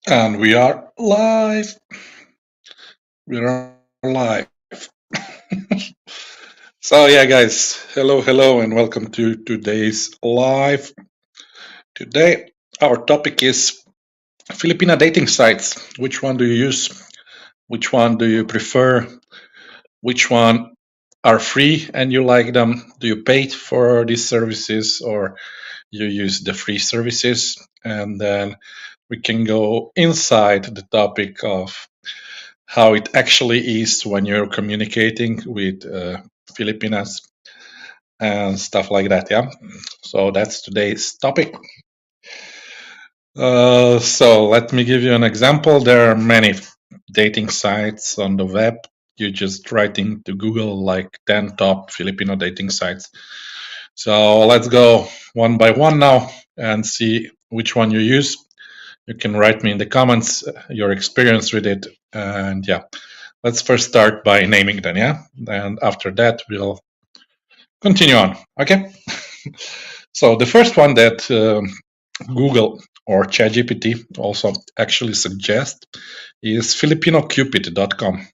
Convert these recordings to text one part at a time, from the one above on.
And we are live. We are live. So yeah, guys, hello, and welcome to today's live. Today, our topic is Filipina dating sites. Which one do you use? Which one do you prefer? Which one are free and you like them? Do you pay for these services or you use the free services? And then we can go inside the topic of how it actually is when you're communicating with Filipinas and stuff like that. Yeah. So that's today's topic. So let me give you an example. There are many dating sites on the web. You just write into Google like 10 top Filipino dating sites. So let's go one by one now and see which one you use. You can write me in the comments your experience with it. And yeah, let's first start by naming them, yeah? And after that, we'll continue on, okay? So the first one that Google or ChatGPT also actually suggests is filipinocupid.com.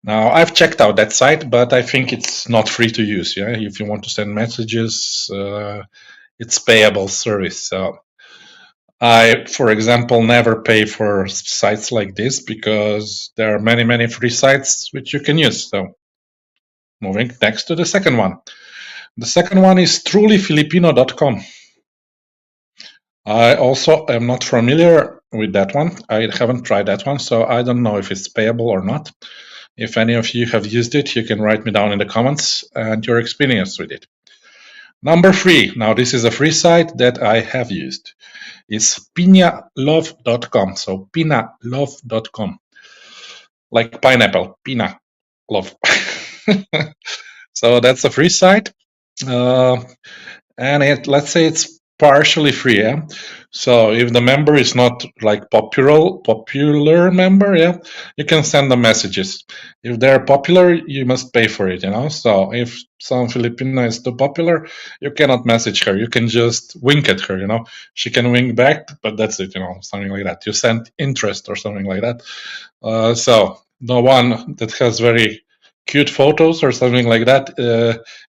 Now, I've checked out that site, but I think it's not free to use, yeah? If you want to send messages, it's payable service. So I, for example, never pay for sites like this because there are many free sites which you can use. So moving next to the second one. The second one is trulyfilipino.com. I also am not familiar with that one. I haven't tried that one, so I don't know if it's payable or not. If any of you have used it, you can write me down in the comments and your experience with it. Number 3, now this is a free site that I have used, is pinalove.com. So pinalove.com, like pineapple, pina, love. So that's a free site. And let's say it's partially free, yeah. So if the member is not like popular member, yeah, you can send them messages. If they're popular, you must pay for it, you know. So if some Filipina is too popular, you cannot message her. You can just wink at her, you know. She can wink back, but that's it, you know, something like that. You send interest or something like that. So the one that has very cute photos or something like that,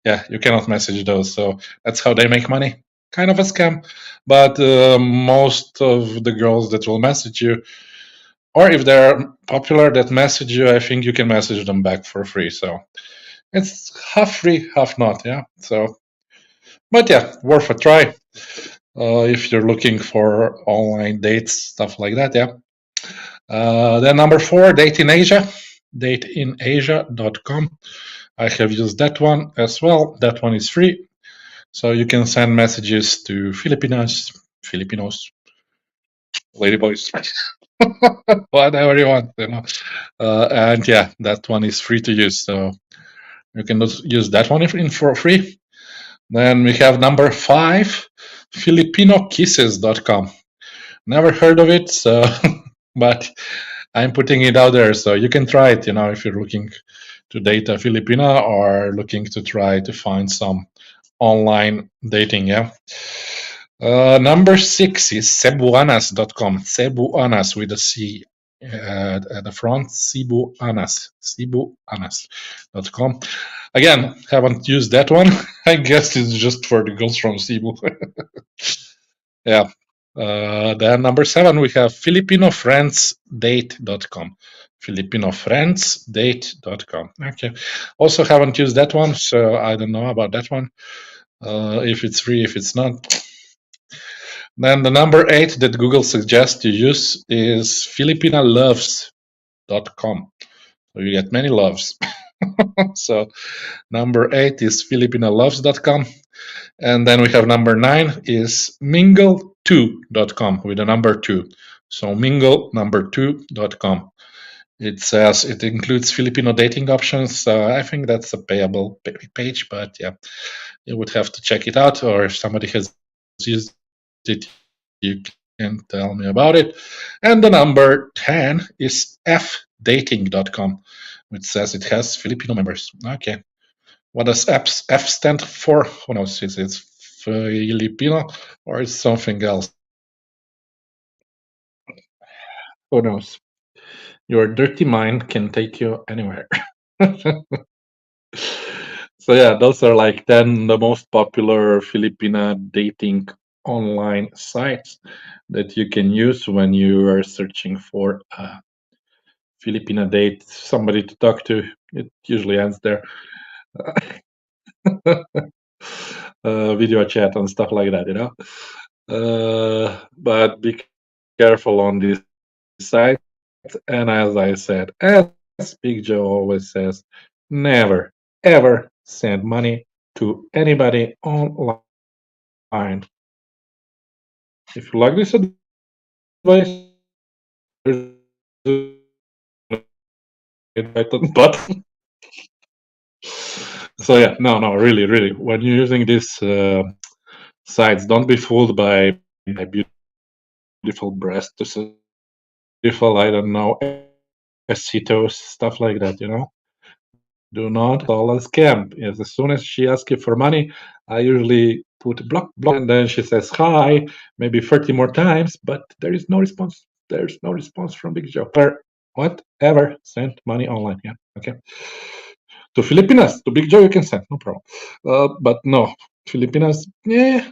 yeah, you cannot message those. So that's how they make money. Kind of a scam, but most of the girls that will message you, or if they're popular that message you, I think you can message them back for free. So it's half free, half not. Yeah. So, but yeah, worth a try if you're looking for online dates, stuff like that. Yeah. Then number 4, Date in Asia, dateinasia.com. I have used that one as well. That one is free. So you can send messages to Filipinos, ladyboys, whatever you want, you know. And yeah, that one is free to use. So you can use that one for free. Then we have number 5, filipinokisses.com. Never heard of it, so but I'm putting it out there so you can try it, you know, if you're looking to date a Filipina or looking to try to find some online dating, yeah. Number 6 is cebuanas.com. Cebuanas with a C at the front. Cebuanas.com. Again, haven't used that one. I guess it's just for the girls from Cebu. Yeah. Then number 7, we have filipinofriendsdate.com. filipinofriendsdate.com. Okay. Also haven't used that one, so I don't know about that one. If it's free, if it's not. Then the number 8 that Google suggests you use is filipinaloves.com. So you get many loves. So number 8 is filipinaloves.com. And then we have number 9 is mingle2.com with the number 2. So mingle2.com. It says it includes Filipino dating options. I think that's a payable page, but yeah, you would have to check it out, or if somebody has used it, you can tell me about it. And the number 10 is fdating.com, which says it has Filipino members. Okay. What does F stand for? Who knows? Is it Filipino or is something else? Who knows? Your dirty mind can take you anywhere. So yeah, those are like 10 the most popular Filipina dating online sites that you can use when you are searching for a Filipina date, somebody to talk to. It usually ends there. Video chat and stuff like that, you know. But be careful on these sites. And as I said, as Big Joe always says, never, ever send money to anybody online. If you like this advice, there's a button. So yeah, no, really, really, when you're using these sites, don't be fooled by beautiful breasts, beautiful, I don't know, esitos, stuff like that, you know. Do not all a scam. As soon as she asks you for money, I usually put block, and then she says hi, maybe 30 more times, but there is no response. There's no response from Big Joe. Or whatever, send money online. Yeah, okay. To Filipinas, to Big Joe, you can send, no problem. But no, Filipinas, yeah,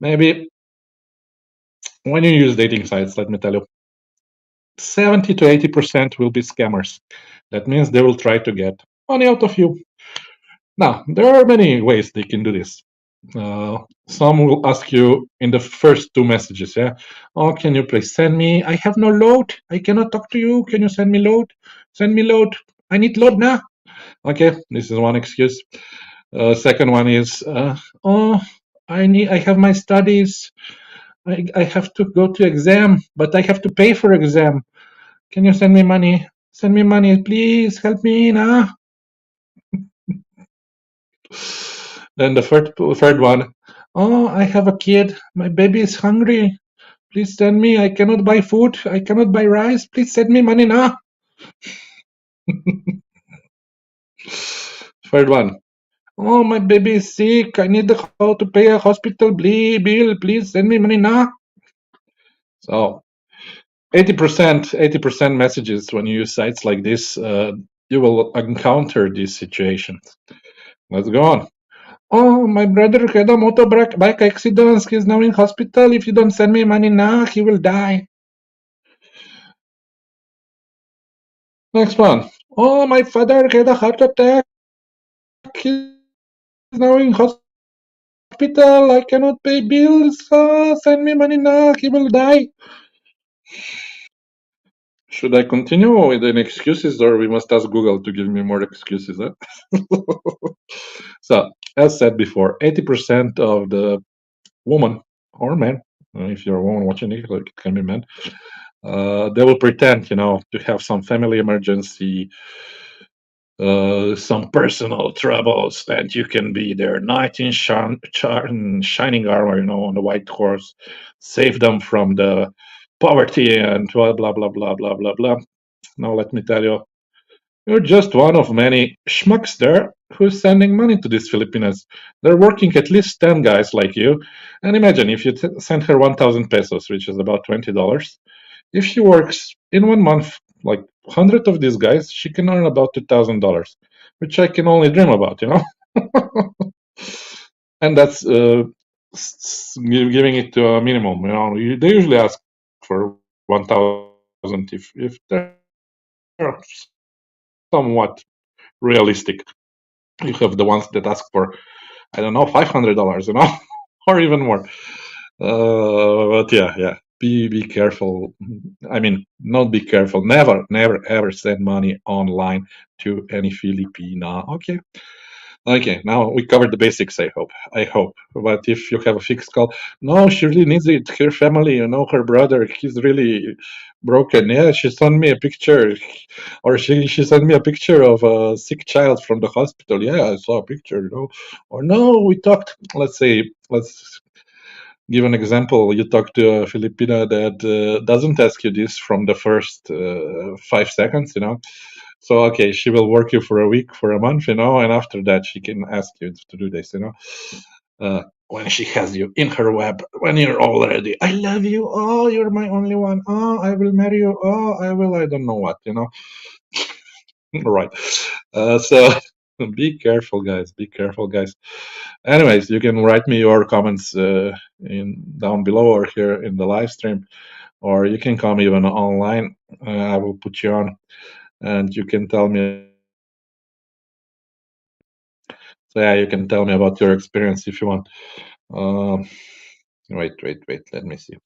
maybe when you use dating sites, let me tell you, 70 to 80% will be scammers. That means they will try to get money out of you. Now, there are many ways they can do this. Some will ask you in the first two messages, yeah, oh, can you please send me? I have no load. I cannot talk to you. Can you send me load? Send me load. I need load now. Okay, this is one excuse. Second one is, oh, I have my studies. I have to go to exam, but I have to pay for exam. Can you send me money? Send me money, please. Help me now. Then the third one, oh, I have a kid. My baby is hungry. Please send me. I cannot buy food. I cannot buy rice. Please send me money now. Third one, oh, my baby is sick. I need how to pay a hospital bill. Please send me money now. So 80% messages when you use sites like this, you will encounter these situations. Let's go on. Oh, my brother had a motorbike accident. He's now in hospital. If you don't send me money now, he will die. Next one. Oh, my father had a heart attack. He's now in hospital. I cannot pay bills. Send me money now. He will die. Should I continue with any excuses, or we must ask Google to give me more excuses? Huh? So, as said before, 80% of the woman or man, if you're a woman watching it, like it can be men, they will pretend, to have some family emergency, some personal troubles, that you can be their knight in shining armor, on the white horse, save them from the poverty and blah, blah, blah, blah, blah, blah, blah. Now, let me tell you, you're just one of many schmucks there who's sending money to these Filipinas. They're working at least 10 guys like you. And imagine if you send her 1,000 pesos, which is about $20. If she works in 1 month, like 100 of these guys, she can earn about $2,000, which I can only dream about, And that's giving it to a minimum. They usually ask for 1,000 if they're somewhat realistic. You have the ones that ask for, I don't know, $500, or even more. But yeah, be careful. I mean, not be careful. Never, ever send money online to any Filipina. Okay, now we covered the basics, I hope. But if you have a fixed call, no, she really needs it. Her family, her brother, he's really broken. Yeah, she sent me a picture, or she sent me a picture of a sick child from the hospital. Yeah, I saw a picture, Or no, we talked. Let's give an example. You talk to a Filipina that doesn't ask you this from the first 5 seconds, So okay, she will work you for a week, for a month, and after that she can ask you to do this, when she has you in her web, when you're already, I love you, oh, you're my only one, oh, I will marry you, oh, I will, I don't know what, right. So be careful, guys. Be careful, guys. Anyways, you can write me your comments in down below or here in the live stream, or you can come even online. I will put you on, and you can tell me. So yeah, you can tell me about your experience if you want. Um, wait. Let me see.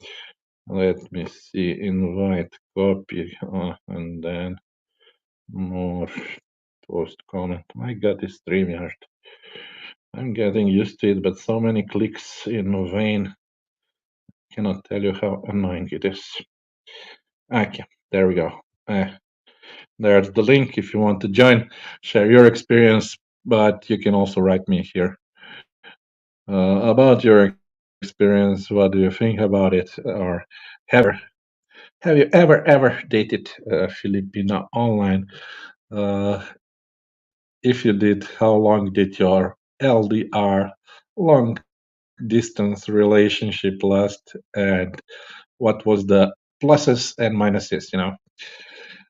Let me see. Invite, copy, and then more. Post comment. My God, this StreamYard. I'm getting used to it, but so many clicks in vain. Cannot tell you how annoying it is. Okay, there we go. There's the link if you want to join, share your experience, but you can also write me here about your experience. What do you think about it? Or have you ever dated a Filipina online? Uh, if you did, how long did your LDR, long distance relationship last, and what was the pluses and minuses?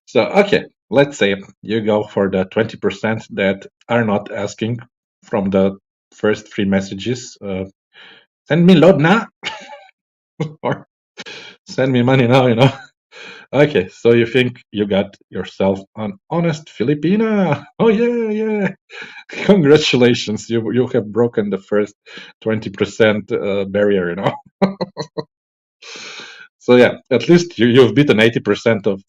So, okay, let's say you go for the 20% that are not asking from the first three messages. Send me load now or send me money now. Okay, so you think you got yourself an honest Filipina. Oh, yeah. Congratulations, you have broken the first 20% barrier. So yeah, at least you've beaten 80% of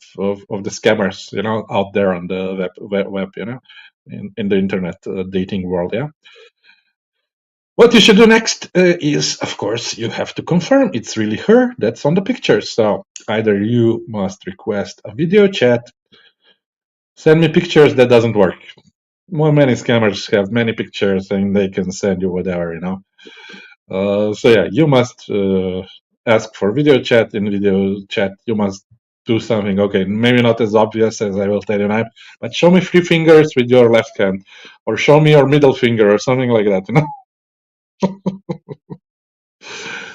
the scammers, out there on the web, in the internet dating world. Yeah. What you should do next is, of course, you have to confirm it's really her that's on the picture. So either you must request a video chat, send me pictures. That doesn't work. Many scammers have many pictures and they can send you whatever. So yeah, you must ask for video chat. In video chat, you must do something. Okay, maybe not as obvious as I will tell you now, but show me three fingers with your left hand, or show me your middle finger, or something like that.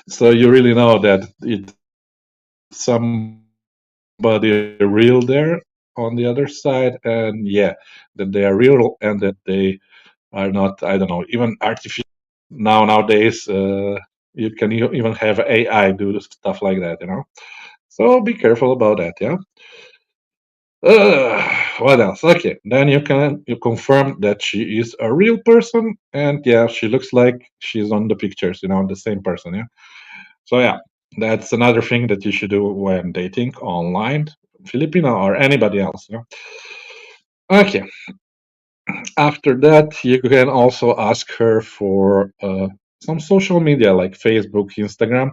So you really know that it's somebody real there on the other side, and yeah, that they are real and that they are not, I don't know, even artificial. Nowadays, you can even have AI do stuff like that. So be careful about that, yeah. What else? Okay, then you confirm that she is a real person, and yeah, she looks like she's on the pictures, the same person, yeah. So yeah, that's another thing that you should do when dating online, Filipino or anybody else. Okay, after that, you can also ask her for some social media like Facebook, Instagram,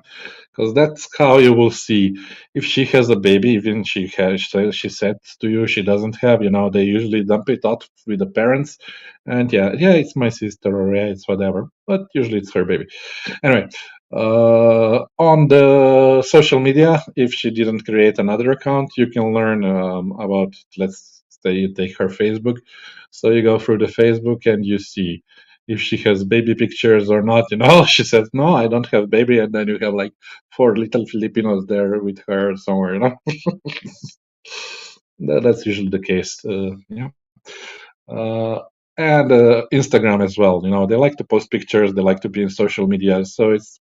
because that's how you will see if she has a baby. Even she said to you she doesn't have. They usually dump it out with the parents, and yeah, it's my sister, or yeah, it's whatever. But usually it's her baby. Anyway, on the social media, if she didn't create another account, you can learn about. Let's say you take her Facebook. So you go through the Facebook and you see if she has baby pictures or not. She says, no, I don't have baby. And then you have like four little Filipinos there with her somewhere. That's usually the case. Yeah. And Instagram as well. They like to post pictures. They like to be in social media. So it's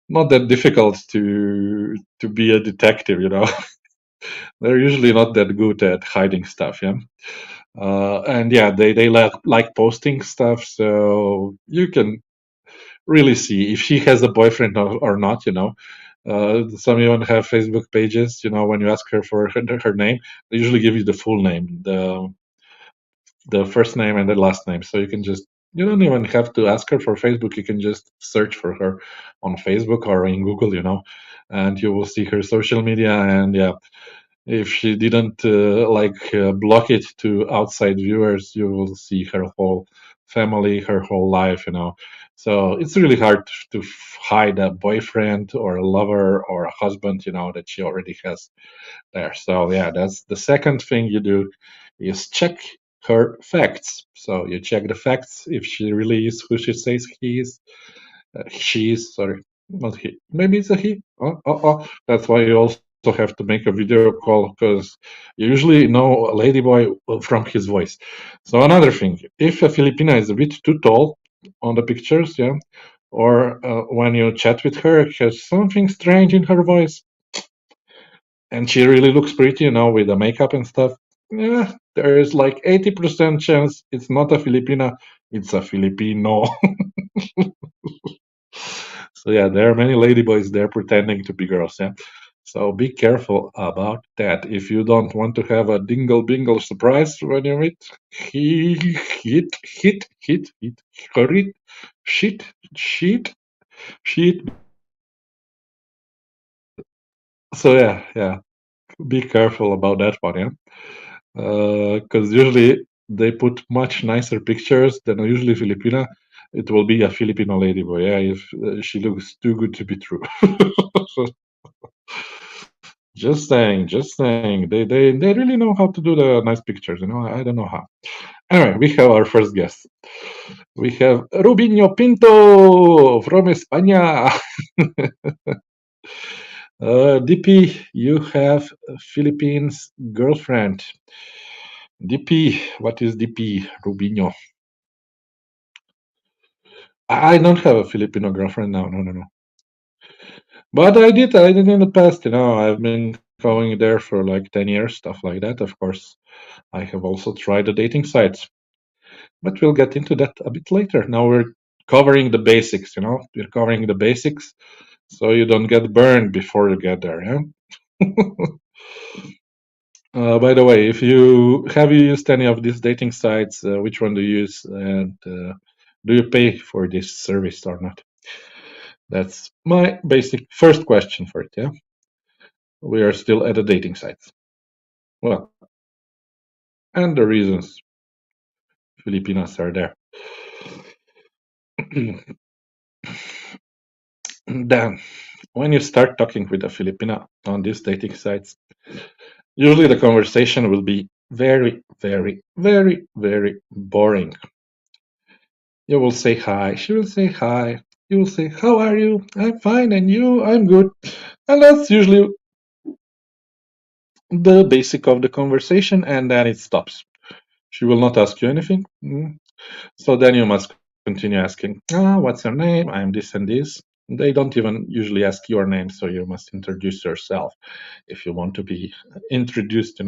not that difficult to be a detective. They're usually not that good at hiding stuff. Yeah. And yeah, they like posting stuff, so you can really see if she has a boyfriend or not. Some even have Facebook pages. When you ask her for her name, they usually give you the full name, the first name and the last name. So you don't even have to ask her for Facebook. You can just search for her on Facebook or in Google. And you will see her social media. And yeah, if she didn't block it to outside viewers, you will see her whole family, her whole life. So it's really hard to hide a boyfriend or a lover or a husband, that she already has there. So yeah, that's the second thing you do is check her facts. So you check the facts if she really is who she says he is. She's, sorry, not he. Maybe it's a he. That's why you also have to make a video call because you usually know a ladyboy from his voice. So another thing, if a Filipina is a bit too tall on the pictures, yeah, or when you chat with her, has something strange in her voice, and she really looks pretty, with the makeup and stuff. Yeah, there is like 80% chance it's not a Filipina, it's a Filipino. So yeah, there are many ladyboys there pretending to be girls. Yeah. So be careful about that. If you don't want to have a dingle bingle surprise when you meet, hit, shit, shit. So yeah, be careful about that one. Yeah. Because usually they put much nicer pictures than usually Filipina. It will be a Filipino ladyboy, yeah, if she looks too good to be true. Just saying. They really know how to do the nice pictures, I don't know how. Anyway, we have our first guest. We have Rubinho Pinto from España. DP, you have Philippines girlfriend. DP, what is DP, Rubinho? I don't have a Filipino girlfriend now. No. But I did in the past. I've been going there for like 10 years, stuff like that. Of course, I have also tried the dating sites, but we'll get into that a bit later. Now we're covering the basics. We're covering the basics, so you don't get burned before you get there. Yeah. By the way, if you have you used any of these dating sites, which one do you use, and do you pay for this service or not? That's my basic first question for it. Yeah, we are still at the dating sites. Well, and the reasons Filipinas are there. Then, when you start talking with a Filipina on these dating sites, usually the conversation will be very, very, very, very boring. You will say hi, she will say hi, you will say, how are you? I'm fine, and you? I'm good. And that's usually the basic of the conversation, and then it stops. She will not ask you anything. So then you must continue asking, what's your name? I'm this and this. They don't even usually ask your name, so you must introduce yourself if you want to be introduced.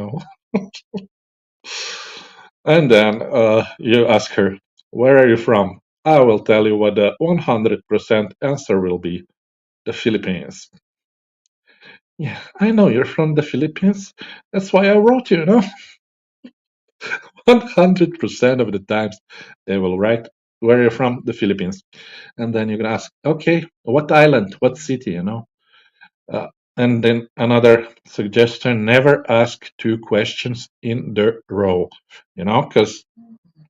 And then you ask her, where are you from? I will tell you what the 100% answer will be, the Philippines. Yeah, I know you're from the Philippines. That's why I wrote you. 100% of the times they will write, where are you from? The Philippines. And then you can ask, okay, what island? What city? Uh, and then another suggestion, never ask two questions in the row, because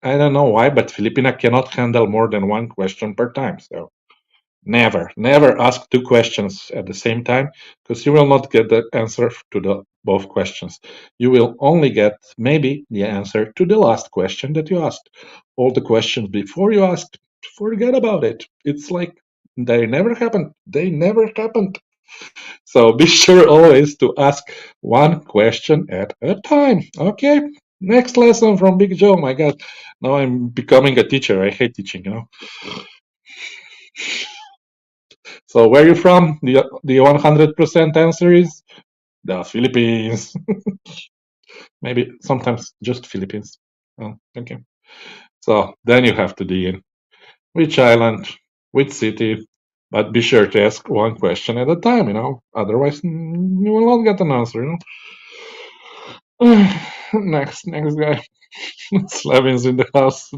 I don't know why, but Filipina cannot handle more than one question per time. So never ask two questions at the same time, because you will not get the answer to the both questions. You will only get maybe the answer to the last question that you asked. All the questions before you asked, forget about it. It's like they never happened. They never happened. So be sure always to ask one question at a time. Okay. Next lesson from Big Joe. My God, now I'm becoming a teacher. I hate teaching. So where are you from? The 100% answer is the Philippines. Maybe sometimes just Philippines. Oh, thank you. So then you have to dig in. Which island? Which city? But be sure to ask one question at a time. Otherwise, you will not get an answer. Next guy. Slavin's in the house.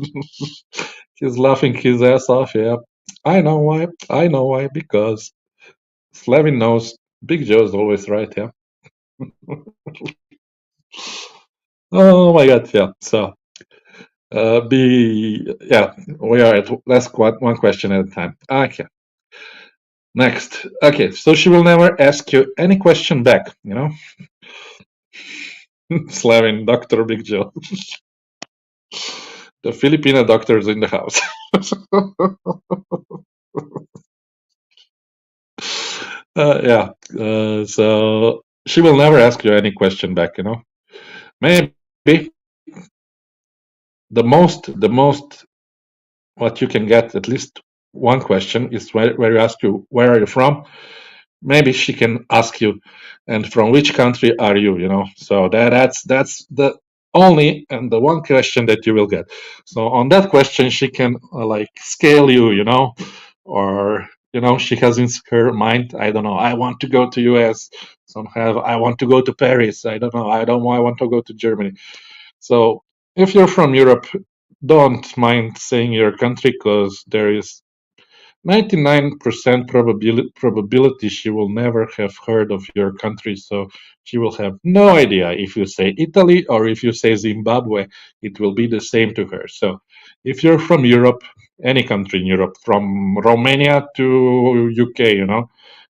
He's laughing his ass off. Yeah, I know why. I know why. Because Slavin knows Big Joe is always right. Yeah. Oh my God. Yeah. So, we are at let's one question at a time. Okay. Next. Okay. So she will never ask you any question back. Slavin, Doctor Big Joe. The Filipino doctor is in the house. Yeah. So she will never ask you any question back. Maybe the most what you can get at least one question is where you ask you where are you from. Maybe she can ask you, and from which country are you? So that's the only and the one question that you will get. So on that question, she can like scale you, or she has in her mind, I don't know, I want to go to US. Some have, I want to go to Paris. I don't know, I want to go to Germany. So if you're from Europe, don't mind saying your country, because there is 99% probability she will never have heard of your country. So she will have no idea if you say Italy or if you say Zimbabwe, it will be the same to her. So if you're from Europe, any country in Europe, from Romania to UK,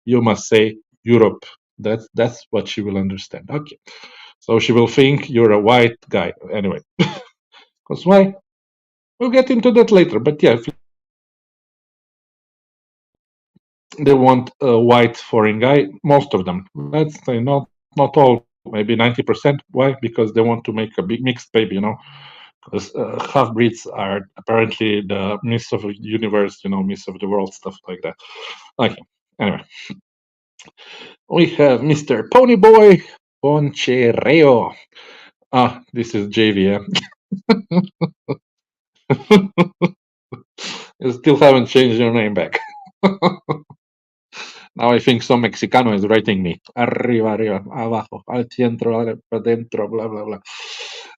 you must say Europe. That's what she will understand. Okay. So she will think you're a white guy. Anyway, because why? We'll get into that later. But yeah, if they want a white foreign guy, most of them. Let's say not all, maybe 90%. Why? Because they want to make a big mixed baby, because half breeds are apparently the miss of the universe, miss of the world, stuff like that. Okay. Anyway, we have Mr. Ponyboy Ponchereo. This is JV. You still haven't changed your name back. Now I think some Mexicano is writing me. Arriba, arriba, abajo, al centro, adentro, blah, blah, blah.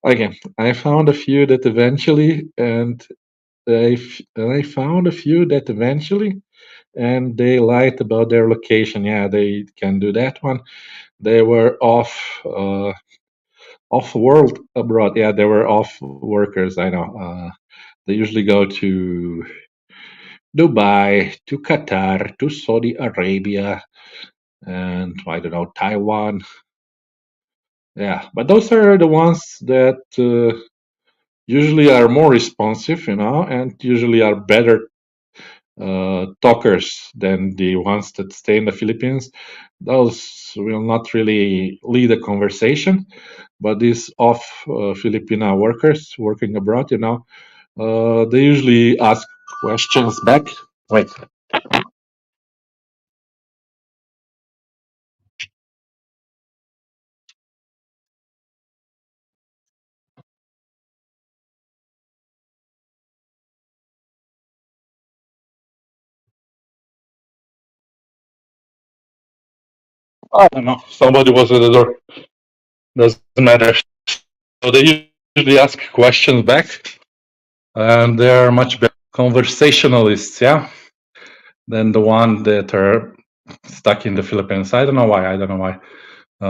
Okay, I found a few that eventually, and I found a few that eventually, and they lied about their location. Yeah, they can do that one. They were off world abroad. Yeah, they were off workers. I know. They usually go to Dubai, to Qatar, to Saudi Arabia, and I don't know, Taiwan. Yeah, but those are the ones that usually are more responsive, and usually are better talkers than the ones that stay in the Philippines. Those will not really lead a conversation, but these off Filipina workers working abroad, they usually ask questions back. Wait. I don't know. Somebody was at the door. Doesn't matter. So they usually ask questions back, and they are much better conversationalists, yeah, than the one that are stuck in the Philippines. I don't know why.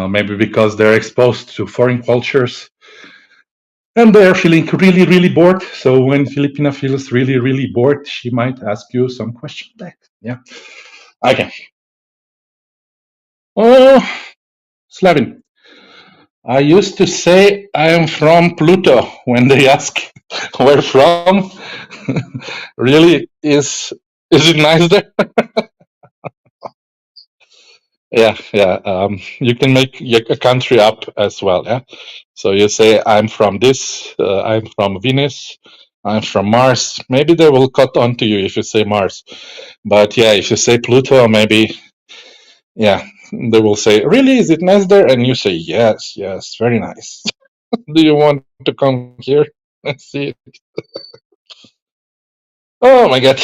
Maybe because they're exposed to foreign cultures and they're feeling really, really bored. So when Filipina feels really, really bored, she might ask you some question back. Yeah. Okay. Oh, Slavin. I used to say I am from Pluto when they ask where from. Really, is it nice there? Yeah, yeah. You can make a country up as well. Yeah. So you say I'm from this. I'm from Venus. I'm from Mars. Maybe they will cut on to you if you say Mars. But yeah, if you say Pluto, maybe yeah, they will say, "Really, is it nice there?" And you say, "Yes, yes, very nice." Do you want to come here and see it? Oh my god.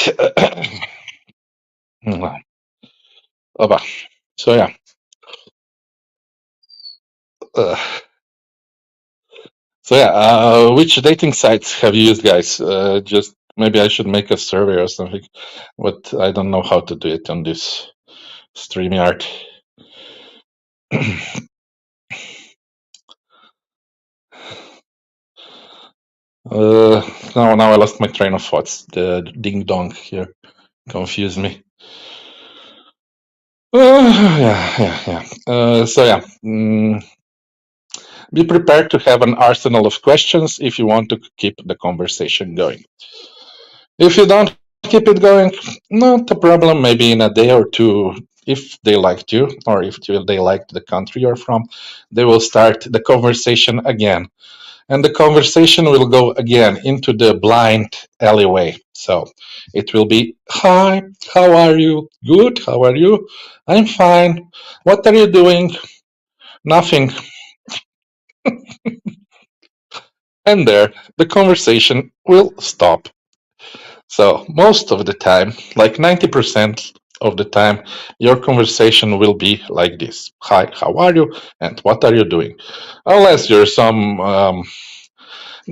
So yeah. Uh, So yeah, which dating sites have you used, guys? Just maybe I should make a survey or something, but I don't know how to do it on this StreamYard. Now I lost my train of thoughts. The ding dong here confused me. Yeah. So yeah, be prepared to have an arsenal of questions if you want to keep the conversation going. If you don't keep it going. Not a problem. Maybe in a day or two, if they liked you or if they liked the country you're from, they will start the conversation again. And the conversation will go again into the blind alleyway. So it will be, hi, how are you? Good, how are you? I'm fine. What are you doing? Nothing. And there, the conversation will stop. So most of the time, like 90% of the time, your conversation will be like this. Hi, how are you? And what are you doing? Unless you're some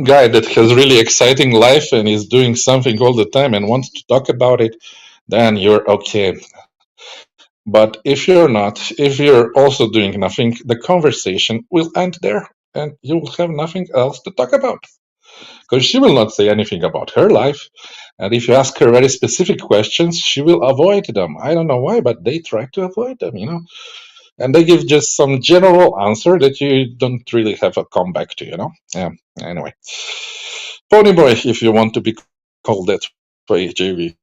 guy that has really exciting life and is doing something all the time and wants to talk about it, then you're okay. But if you're not, if you're also doing nothing, the conversation will end there and you will have nothing else to talk about because she will not say anything about her life. And if you ask her very specific questions, she will avoid them. I don't know why, but they try to avoid them. And they give just some general answer that you don't really have a comeback to. Yeah. Anyway, Pony Boy, if you want to be called that way, JV.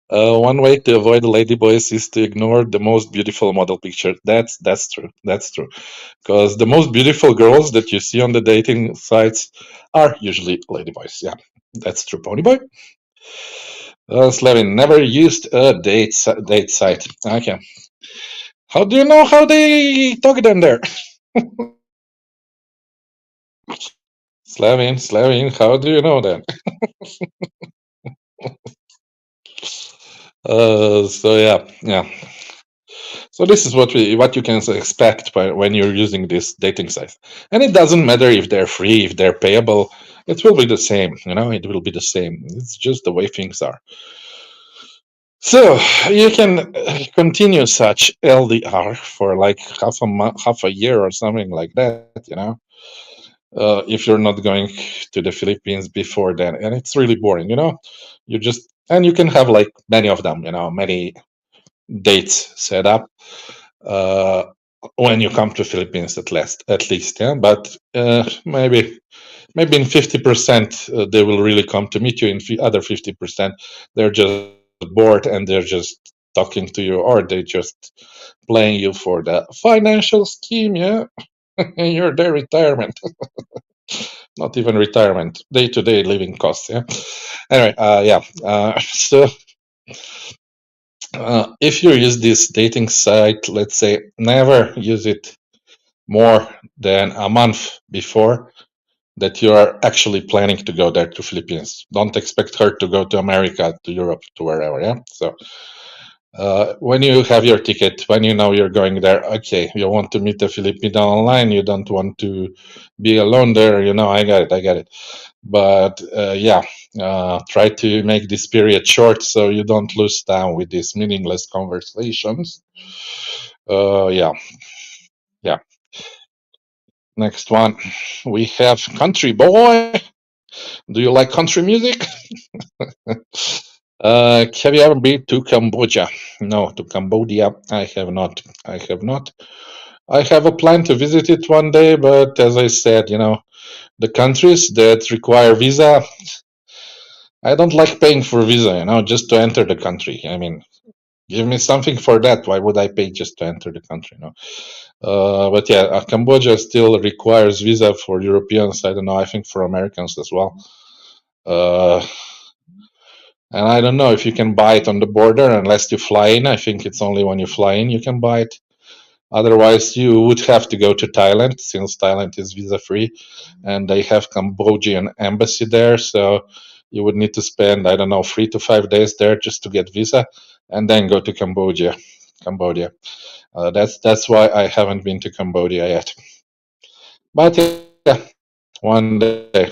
One way to avoid ladyboys is to ignore the most beautiful model picture. That's true. That's true. Because the most beautiful girls that you see on the dating sites are usually ladyboys. Yeah, that's true, Pony Boy. Slavin never used a date site. Okay. How do you know how they talk down there? Slavin, how do you know that? So yeah. So this is what you can expect when you're using this dating site, and it doesn't matter if they're free, if they're payable. It will be the same. It will be the same. It's just the way things are. So you can continue such LDR for like half a year or something like that. If you're not going to the Philippines before then, and it's really boring. You just and you can have like many of them. Many dates set up uh, when you come to Philippines at least. Yeah, but maybe in 50% they will really come to meet you. In other 50%, they're just bored and they're just talking to you, or they just playing you for the financial scheme. Yeah, you're their retirement, not even retirement, day-to-day living costs. Yeah. Anyway, yeah. So if you use this dating site, let's say, never use it more than a month before that you are actually planning to go there to Philippines. Don't expect her to go to America, to Europe, to wherever. Yeah. So when you have your ticket, when you know you're going there, okay, you want to meet a Filipina online. You don't want to be alone there. I got it. I got it. But yeah, try to make this period short so you don't lose time with these meaningless conversations. Yeah. Yeah. Next one, we have Country Boy. Do you like country music? Have you ever been to Cambodia? No, to Cambodia, I have not. I have not. I have a plan to visit it one day, but as I said, the countries that require visa, I don't like paying for visa, just to enter the country. I mean, give me something for that. Why would I pay just to enter the country? But yeah, Cambodia still requires visa for Europeans. I don't know. I think for Americans as well. Uh, and I don't know if you can buy it on the border unless you fly in. I think it's only when you fly in you can buy it. Otherwise, you would have to go to Thailand since Thailand is visa free, and they have Cambodian embassy there. So you would need to spend, I don't know, 3 to 5 days there just to get visa, and then go to Cambodia. Cambodia. That's why I haven't been to Cambodia yet. But yeah, one day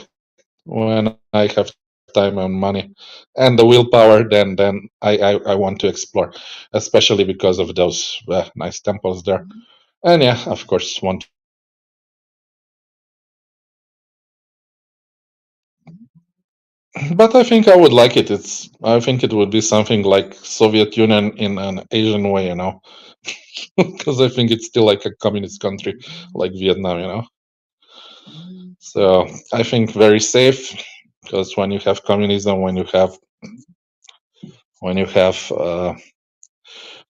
when I have time and money and the willpower, then I want to explore, especially because of those nice temples there. And yeah, of course, want to meet the Filipina girls as well. But I think I would like it. I think it would be something like Soviet Union in an Asian way. Because I think it's still like a communist country, like Vietnam. So I think very safe. because when you have communism, when you have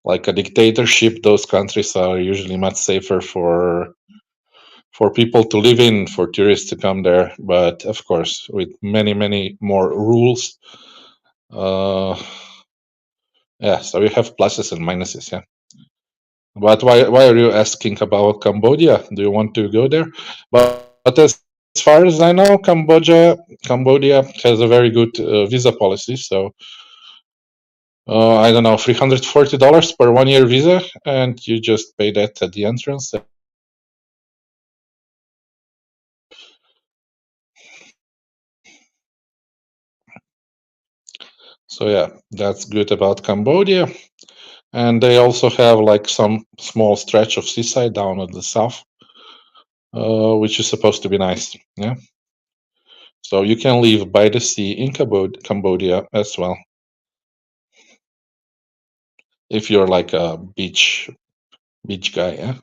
like a dictatorship, those countries are usually much safer for people to live in, for tourists to come there. But of course, with many more rules, uh, yeah. So you have pluses and minuses, yeah. But why are you asking about Cambodia? Do you want to go there? But as far as I know, Cambodia has a very good visa policy. So I don't know, $340 per 1 year visa, and you just pay that at the entrance, and you get in. So yeah, that's good about Cambodia. And they also have like some small stretch of seaside down at the south, which is supposed to be nice. Yeah. So you can live by the sea in Cambodia as well, if you're like a beach guy. Yeah.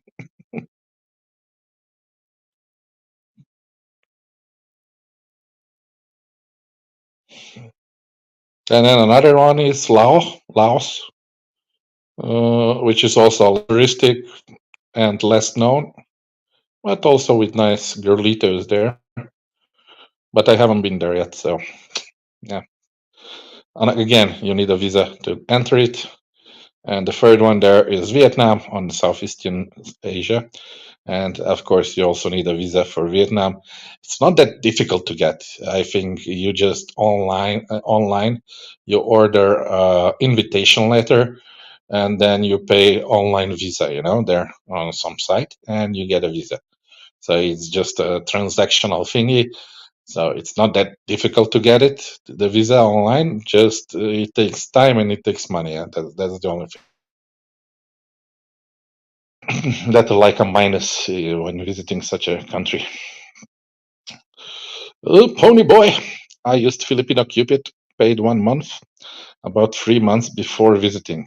And then another one is Laos, which is also touristic and less known, but also with nice girlitos there. But I haven't been there yet, so yeah. And again, you need a visa to enter it. And the third one there is Vietnam on the Southeastern Asia. And of course, you also need a visa for Vietnam. It's not that difficult to get. I think you just online, you order invitation letter, and then you pay online visa. There on some site, and you get a visa. So it's just a transactional thingy. So it's not that difficult to get it, the visa online. Just it takes time and it takes money. And that's the only thing. That's like a minus when visiting such a country. Pony boy, I used Filipino Cupid, paid 1 month, about 3 months before visiting.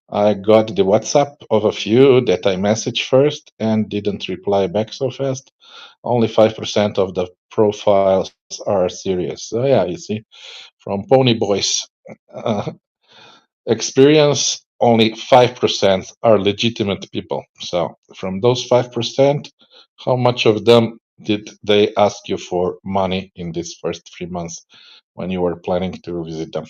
I got the WhatsApp of a few that I messaged first and didn't reply back so fast. Only 5% of the profiles are serious. So yeah, you see, from Pony Boys uh, experience, only 5% are legitimate people. So from those 5%, how much of them did they ask you for money in these first 3 months when you were planning to visit them?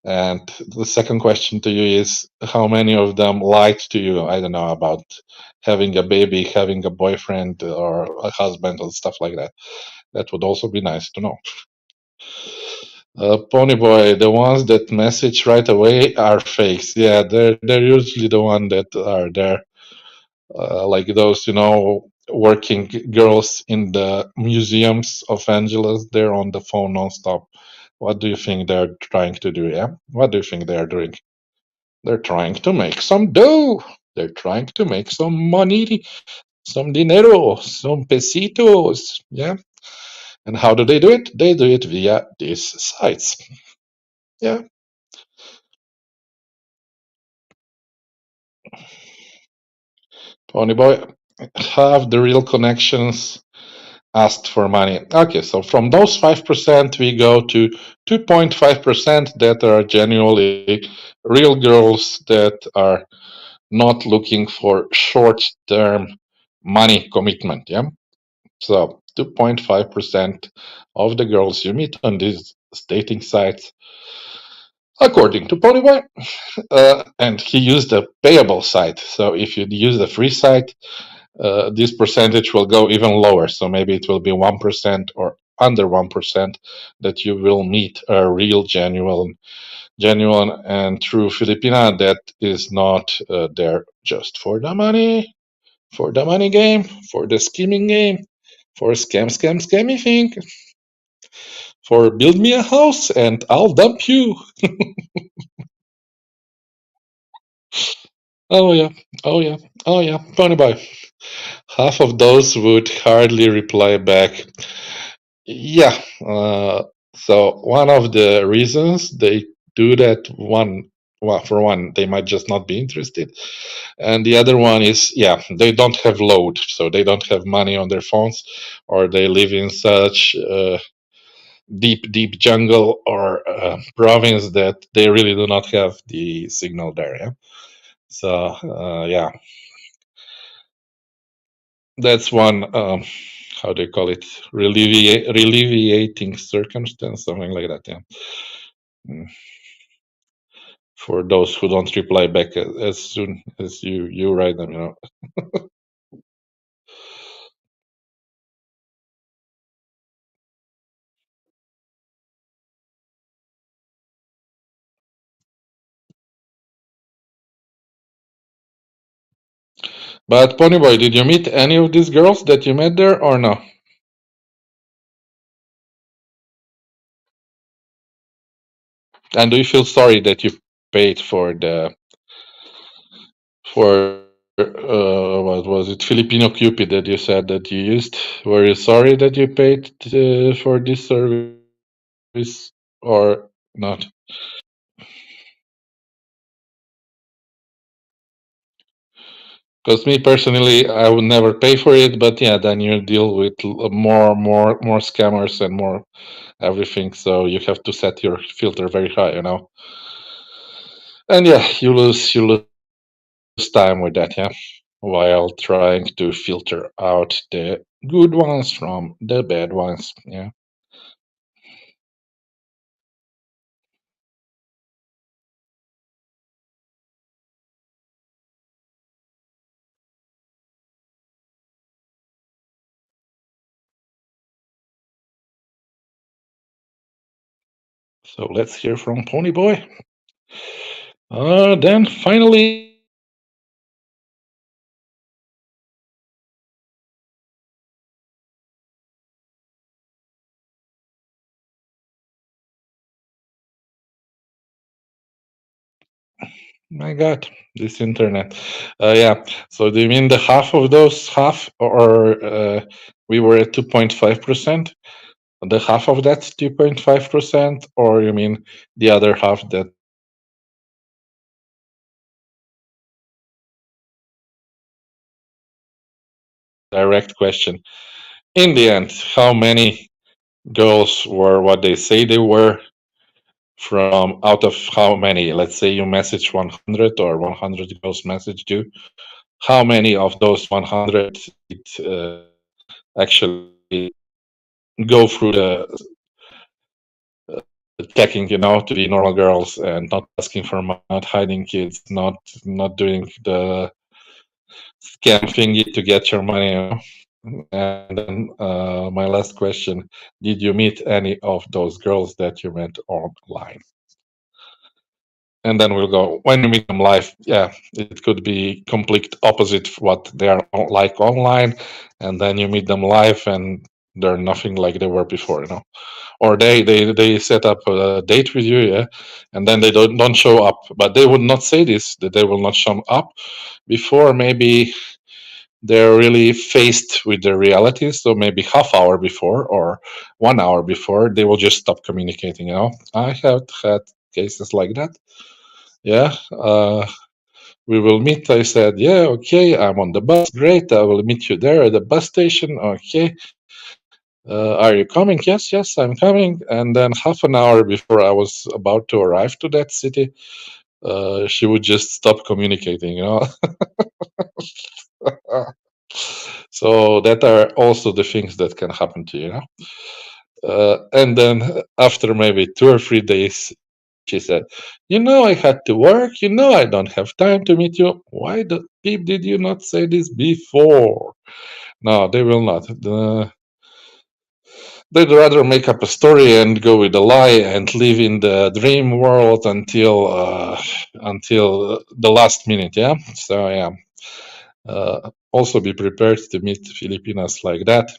And the second question to you is how many of them lied to you? I don't know, about having a baby, having a boyfriend or a husband and stuff like that. That would also be nice to know. Ponyboy, the ones that message right away are fakes. Yeah, they're usually the one that are there, like those working girls in the museums of Angeles. They're on the phone nonstop. What do you think they're trying to do? Yeah, what do you think they're doing? They're trying to make some dough. They're trying to make some money, some dinero, some pesitos. Yeah. And how do they do it? They do it via these sites. Yeah. Ponyboy, have the real connections asked for money. Okay, so from those 5%, we go to 2.5% that are genuinely real girls that are not looking for short-term money commitment. Yeah. So 2.5% of the girls you meet on these dating sites, according to Ponyboy, and he used a payable site. So if you use the free site, this percentage will go even lower. So maybe it will be 1% or under 1% that you will meet a real, genuine and true Filipina that is not there just for the money game, for the scheming game, for scammy thing, for build me a house and I'll dump you. Oh yeah, oh yeah, oh yeah, Pony Boy. Half of those would hardly reply back. Yeah. So one of the reasons they do that, well, for one, they might just not be interested, and the other one is, yeah, they don't have load, so they don't have money on their phones, or they live in such deep jungle or province that they really do not have the signal there. Yeah. So yeah, that's one. How do you call it? Reliviating circumstance, something like that. Yeah. Mm. For those who don't reply back as soon as you write them, you know. But Ponyboy, did you meet any of these girls that you met there or no? And do you feel sorry that you paid for the for what was it, Filipino Cupid that you said that you used? Were you sorry that you paid for this service or not? Because me personally, I would never pay for it, but yeah, then you deal with more scammers and more everything, so you have to set your filter very high, you know. And yeah, you lose time with that, yeah, while trying to filter out the good ones from the bad ones, yeah. So let's hear from Ponyboy. Then finally, my God, this internet. Yeah. So do you mean the half of those half, or we were at 2.5%? The half of that 2.5%, or you mean the other half that direct question? In the end, how many girls were what they say they were from out of how many? Let's say you message 100 or 100 girls messaged you. How many of those 100 actually go through the checking, you know, to be normal girls and not asking for money, not hiding kids, not doing the scam thingy to get your money, you know? And then my last question: did you meet any of those girls that you met online? And then we'll go when you meet them live. Yeah, it could be complete opposite what they are like online, and then you meet them live and they're nothing like they were before, you know. Or they set up a date with you, yeah, and then they don't show up. But they would not say this, that they will not show up before maybe they're really faced with the reality. So maybe half hour before or 1 hour before, they will just stop communicating. You know, I have had cases like that. Yeah, we will meet. I said, yeah, okay, I'm on the bus. Great, I will meet you there at the bus station. Okay. Are you coming? Yes, yes, I'm coming. And then half an hour before I was about to arrive to that city, she would just stop communicating, you know. So that are also the things that can happen to you, you know. And then after maybe 2 or 3 days, she said, "You know, I had to work. You know, I don't have time to meet you. Why the peep did you not say this before?" No, they will not. They'd rather make up a story and go with a lie and live in the dream world until the last minute. Yeah. So yeah. Also be prepared to meet Filipinas like that.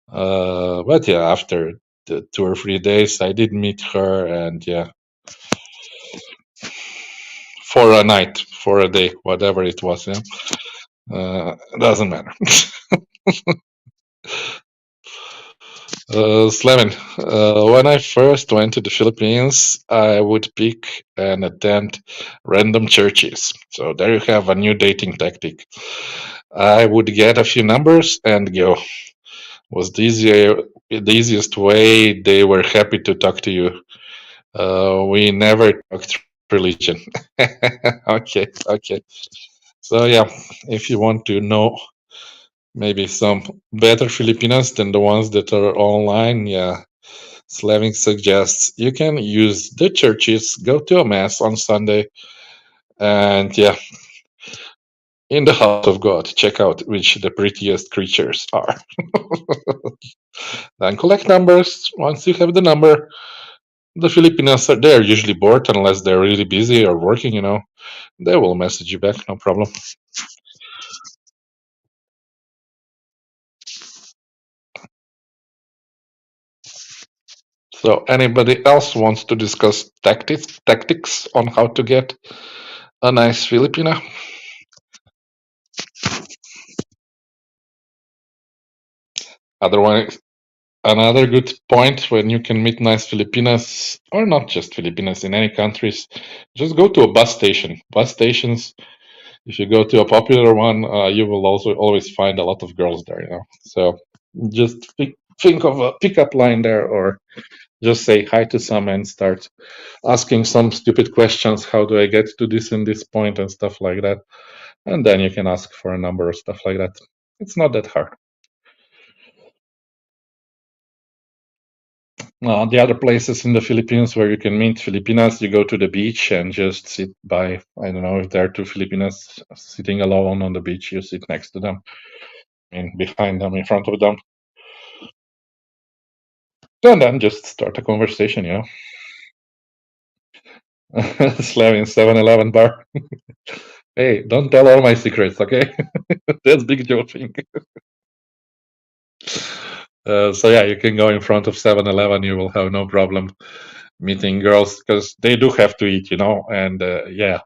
But yeah, after the 2 or 3 days, I did meet her, and yeah, for a night, for a day, whatever it was. Yeah, doesn't matter. Slevin, when I first went to the Philippines, I would pick and attend random churches. So there you have a new dating tactic. I would get a few numbers and go. Was the the easiest way, they were happy to talk to you. We never talked religion. Okay, okay. So yeah, if you want to know maybe some better Filipinas than the ones that are online, yeah, Slavin suggests you can use the churches, go to a mass on Sunday, and yeah, in the house of God, check out which the prettiest creatures are. Then collect numbers. Once you have the number, the Filipinos are they're usually bored unless they're really busy or working, They will message you back, no problem. So anybody else wants to discuss tactics on how to get a nice Filipina? Otherwise, another good point when you can meet nice Filipinas, or not just Filipinas, in any countries, just go to a bus station. Bus stations, if you go to a popular one, you will also always find a lot of girls there. So just think of a pickup line there, or just say hi to some and start asking some stupid questions. How do I get to this and this point and stuff like that? And then you can ask for a number or stuff like that. It's not that hard. The other places in the Philippines where you can meet Filipinas, you go to the beach and just sit by, I don't know, if there are two Filipinas sitting alone on the beach, you sit next to them, behind them, in front of them. And then just start a conversation. Slamming 7-Eleven bar. Hey, don't tell all my secrets, okay? That's big joking. So yeah, you can go in front of 7-Eleven. You will have no problem meeting girls because they do have to eat. And yeah,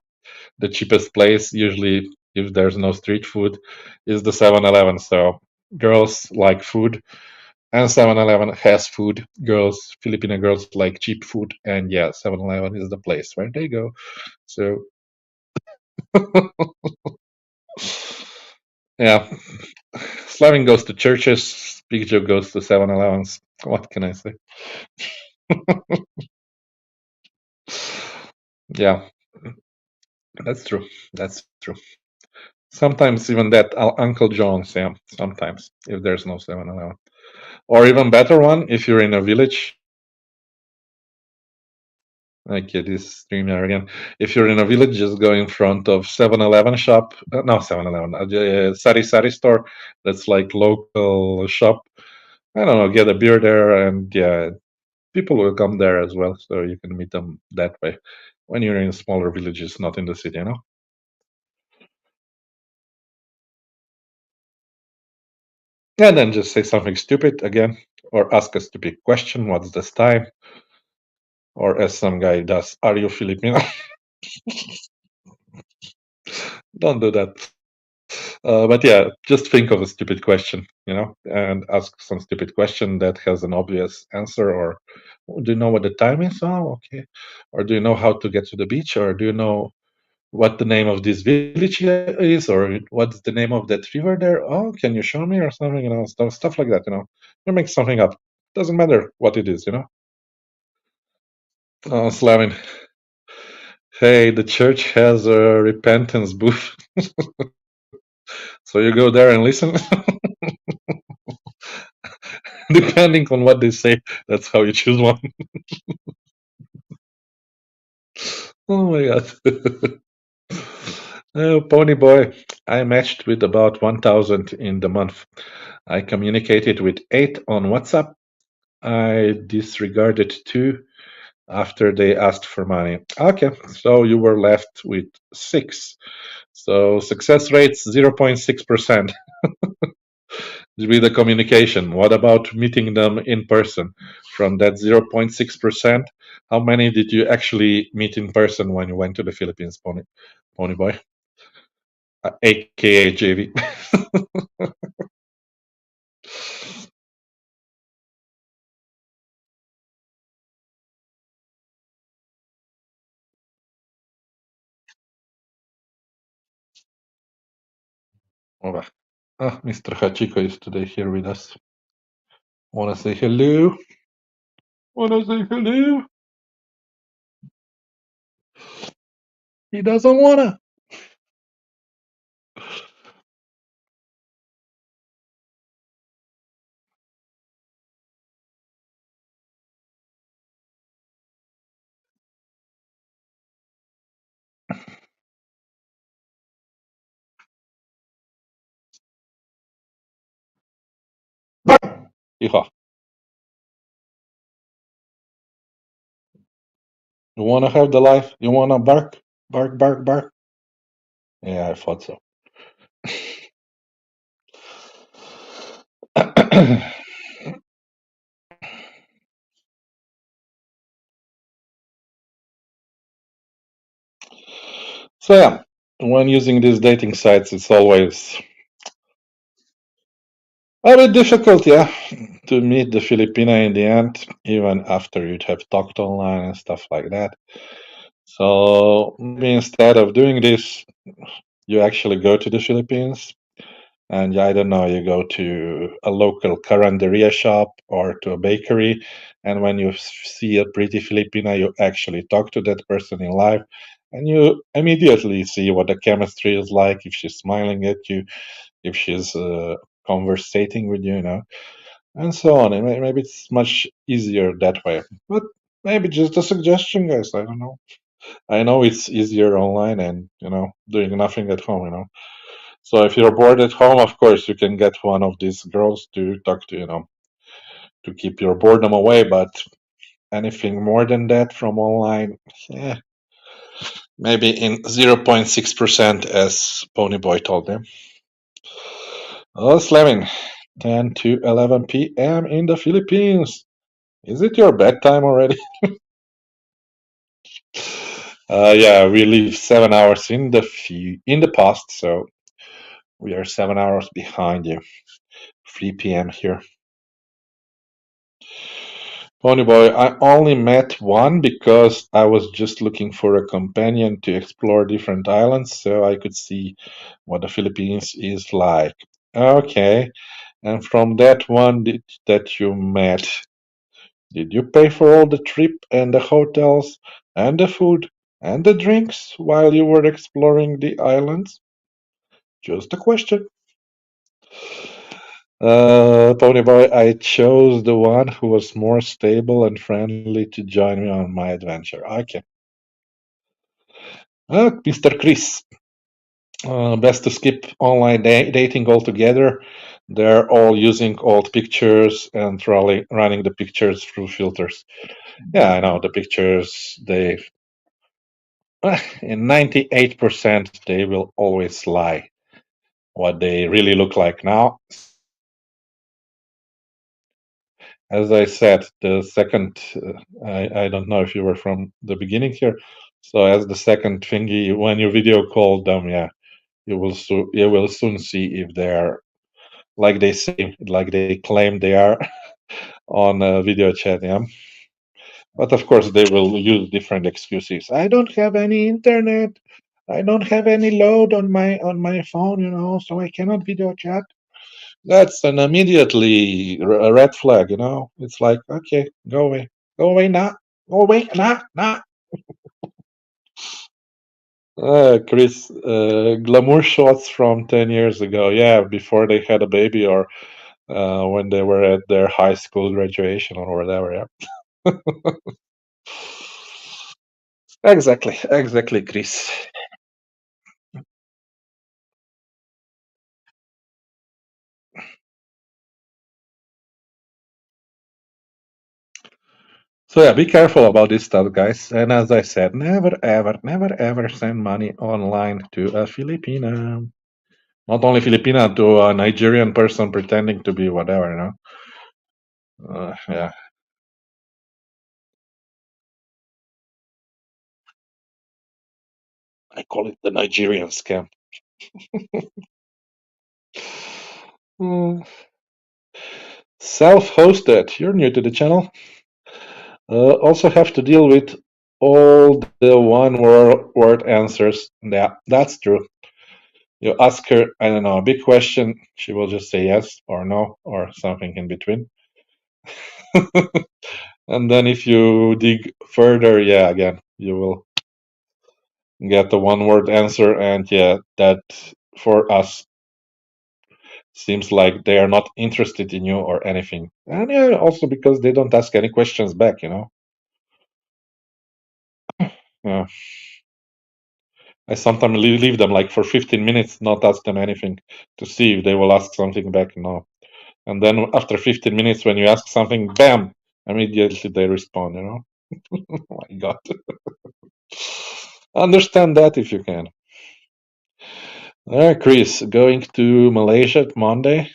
the cheapest place usually, if there's no street food, is the 7-Eleven. So girls like food, and 7-Eleven has food. Filipino girls like cheap food, and yeah, 7-Eleven is the place where they go. So yeah, Slavin goes to churches. Big Joe goes to 7-Elevens. What can I say? Yeah, that's true. That's true. Sometimes even that Uncle John's, yeah, sometimes if there's no 7-Eleven. Or even better one, if you're in a village. Okay, this streamer again. If you're in a village, just go in front of 7-Eleven shop. No, 7-Eleven. Sari Sari store. That's like local shop. I don't know, get a beer there, and yeah, people will come there as well, so you can meet them that way. When you're in smaller villages, not in the city. And then just say something stupid again, or ask a stupid question. What's this time? Or as some guy does, are you Filipino? Don't do that. But yeah, just think of a stupid question, and ask some stupid question that has an obvious answer. Or do you know what the time is? Oh, okay. Or do you know how to get to the beach? Or do you know what the name of this village is? Or what's the name of that river there? Oh, can you show me or something? Stuff like that. You make something up. Doesn't matter what it is. Slavin. Hey, the church has a repentance booth. So you go there and listen. Depending on what they say, that's how you choose one. Oh my god. Oh, Pony Boy, I matched with about 1,000 in the month. I communicated with 8 on WhatsApp. I disregarded 2 after they asked for money. Okay, so you were left with 6. So success rate's 0.6%. With the communication. What about meeting them in person? From that 0.6%, how many did you actually meet in person when you went to the Philippines, Pony Boy? AKA JV. Over. Mr. Hachiko is today here with us. Wanna say hello? Wanna say hello? He doesn't wanna. Yeehaw. You wanna have the life? You wanna bark? Bark, bark, bark. Yeah, I thought so. So yeah, when using these dating sites, it's always a bit difficult, yeah, to meet the Filipina in the end, even after you'd have talked online and stuff like that. So maybe instead of doing this, you actually go to the Philippines and I don't know, you go to a local carinderia shop or to a bakery, and when you see a pretty Filipina, you actually talk to that person in live, and you immediately see what the chemistry is like, if she's smiling at you, if she's conversating with you, you know, and so on. And maybe it's much easier that way. But maybe just a suggestion, guys. I don't know. I know it's easier online and doing nothing at home, you know. So if you're bored at home, of course you can get one of these girls to talk to, to keep your boredom away. But anything more than that from online, yeah, maybe in 0.6%, as Ponyboy told them. Oh, slamming. 10 to 11 p.m. in the Philippines. Is it your bedtime already? Yeah, we live 7 hours in the past, so we are 7 hours behind you. 3 p.m. here. Ponyboy, I only met one because I was just looking for a companion to explore different islands so I could see what the Philippines is like. Okay, and from that one that you met, did you pay for all the trip and the hotels and the food and the drinks while you were exploring the islands? Just a question. Ponyboy, I chose the one who was more stable and friendly to join me on my adventure. Okay. Mr. Chris, best to skip online dating altogether. They're all using old pictures and running the pictures through filters. Yeah, I know the pictures. They in 98% they will always lie. What they really look like now. As I said, the second, I don't know if you were from the beginning here. So as the second thingy, when you video call them, yeah, you will soon see if they're like they say, like they claim they are on video chat. Yeah, but of course they will use different excuses. I don't have any internet. I don't have any load on my phone, so I cannot video chat. That's an immediately a red flag, It's like, okay, go away now, go away now, now. Chris, glamour shots from 10 years ago. Yeah, before they had a baby or when they were at their high school graduation or whatever. Yeah. Exactly, Chris. So yeah, be careful about this stuff, guys. And as I said, never, ever send money online to a Filipina. Not only Filipina, to a Nigerian person pretending to be whatever, Yeah. I call it the Nigerian scam. Mm. Self-hosted. You're new to the channel. Also have to deal with all the one word answers. Yeah, that's true. You ask her, I don't know, a big question, she will just say yes or no or something in between. And then if you dig further, yeah, again, you will get a one-word answer, and yeah, that for us seems like they are not interested in you or anything. And yeah, also because they don't ask any questions back, you know. Yeah. I sometimes leave them like for 15 minutes, not ask them anything to see if they will ask something back. No. And then after 15 minutes, when you ask something, bam, immediately they respond, you know. Oh my God. Understand that if you can. Chris, going to Malaysia Monday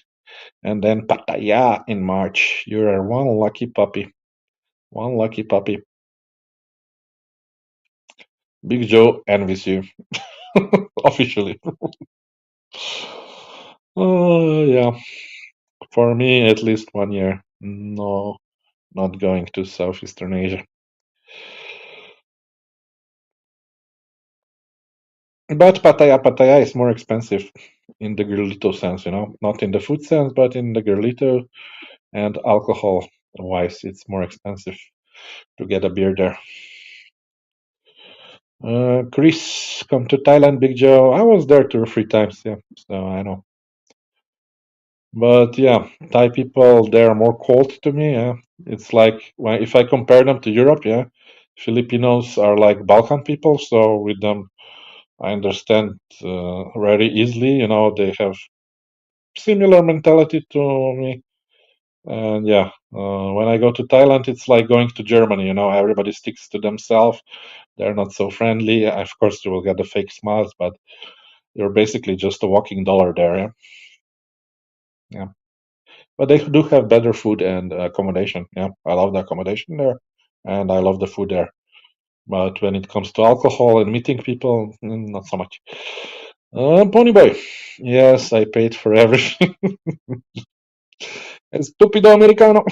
and then Pattaya in March. You are one lucky puppy. One lucky puppy. Big Joe envies you. Officially. Oh, yeah. For me, at least 1 year. No, not going to Southeastern Asia. But Pattaya is more expensive in the girlito sense, you know, not in the food sense, but in the girlito and alcohol wise, it's more expensive to get a beer there. Chris, come to Thailand, Big Joe. I was there 2 or 3 times, yeah, so I know. But yeah, Thai people, they are more cold to me. Yeah, it's like if I compare them to Europe, yeah, Filipinos are like Balkan people, so with them I understand very easily. You know, they have similar mentality to me. And yeah, when I go to Thailand, it's like going to Germany. You know, everybody sticks to themselves. They're not so friendly. Of course, you will get the fake smiles, but you're basically just a walking dollar there. Yeah, yeah. But they do have better food and accommodation. Yeah, I love the accommodation there, and I love the food there. But when it comes to alcohol and meeting people, not so much. Pony boy, yes, I paid for everything. Stupido americano.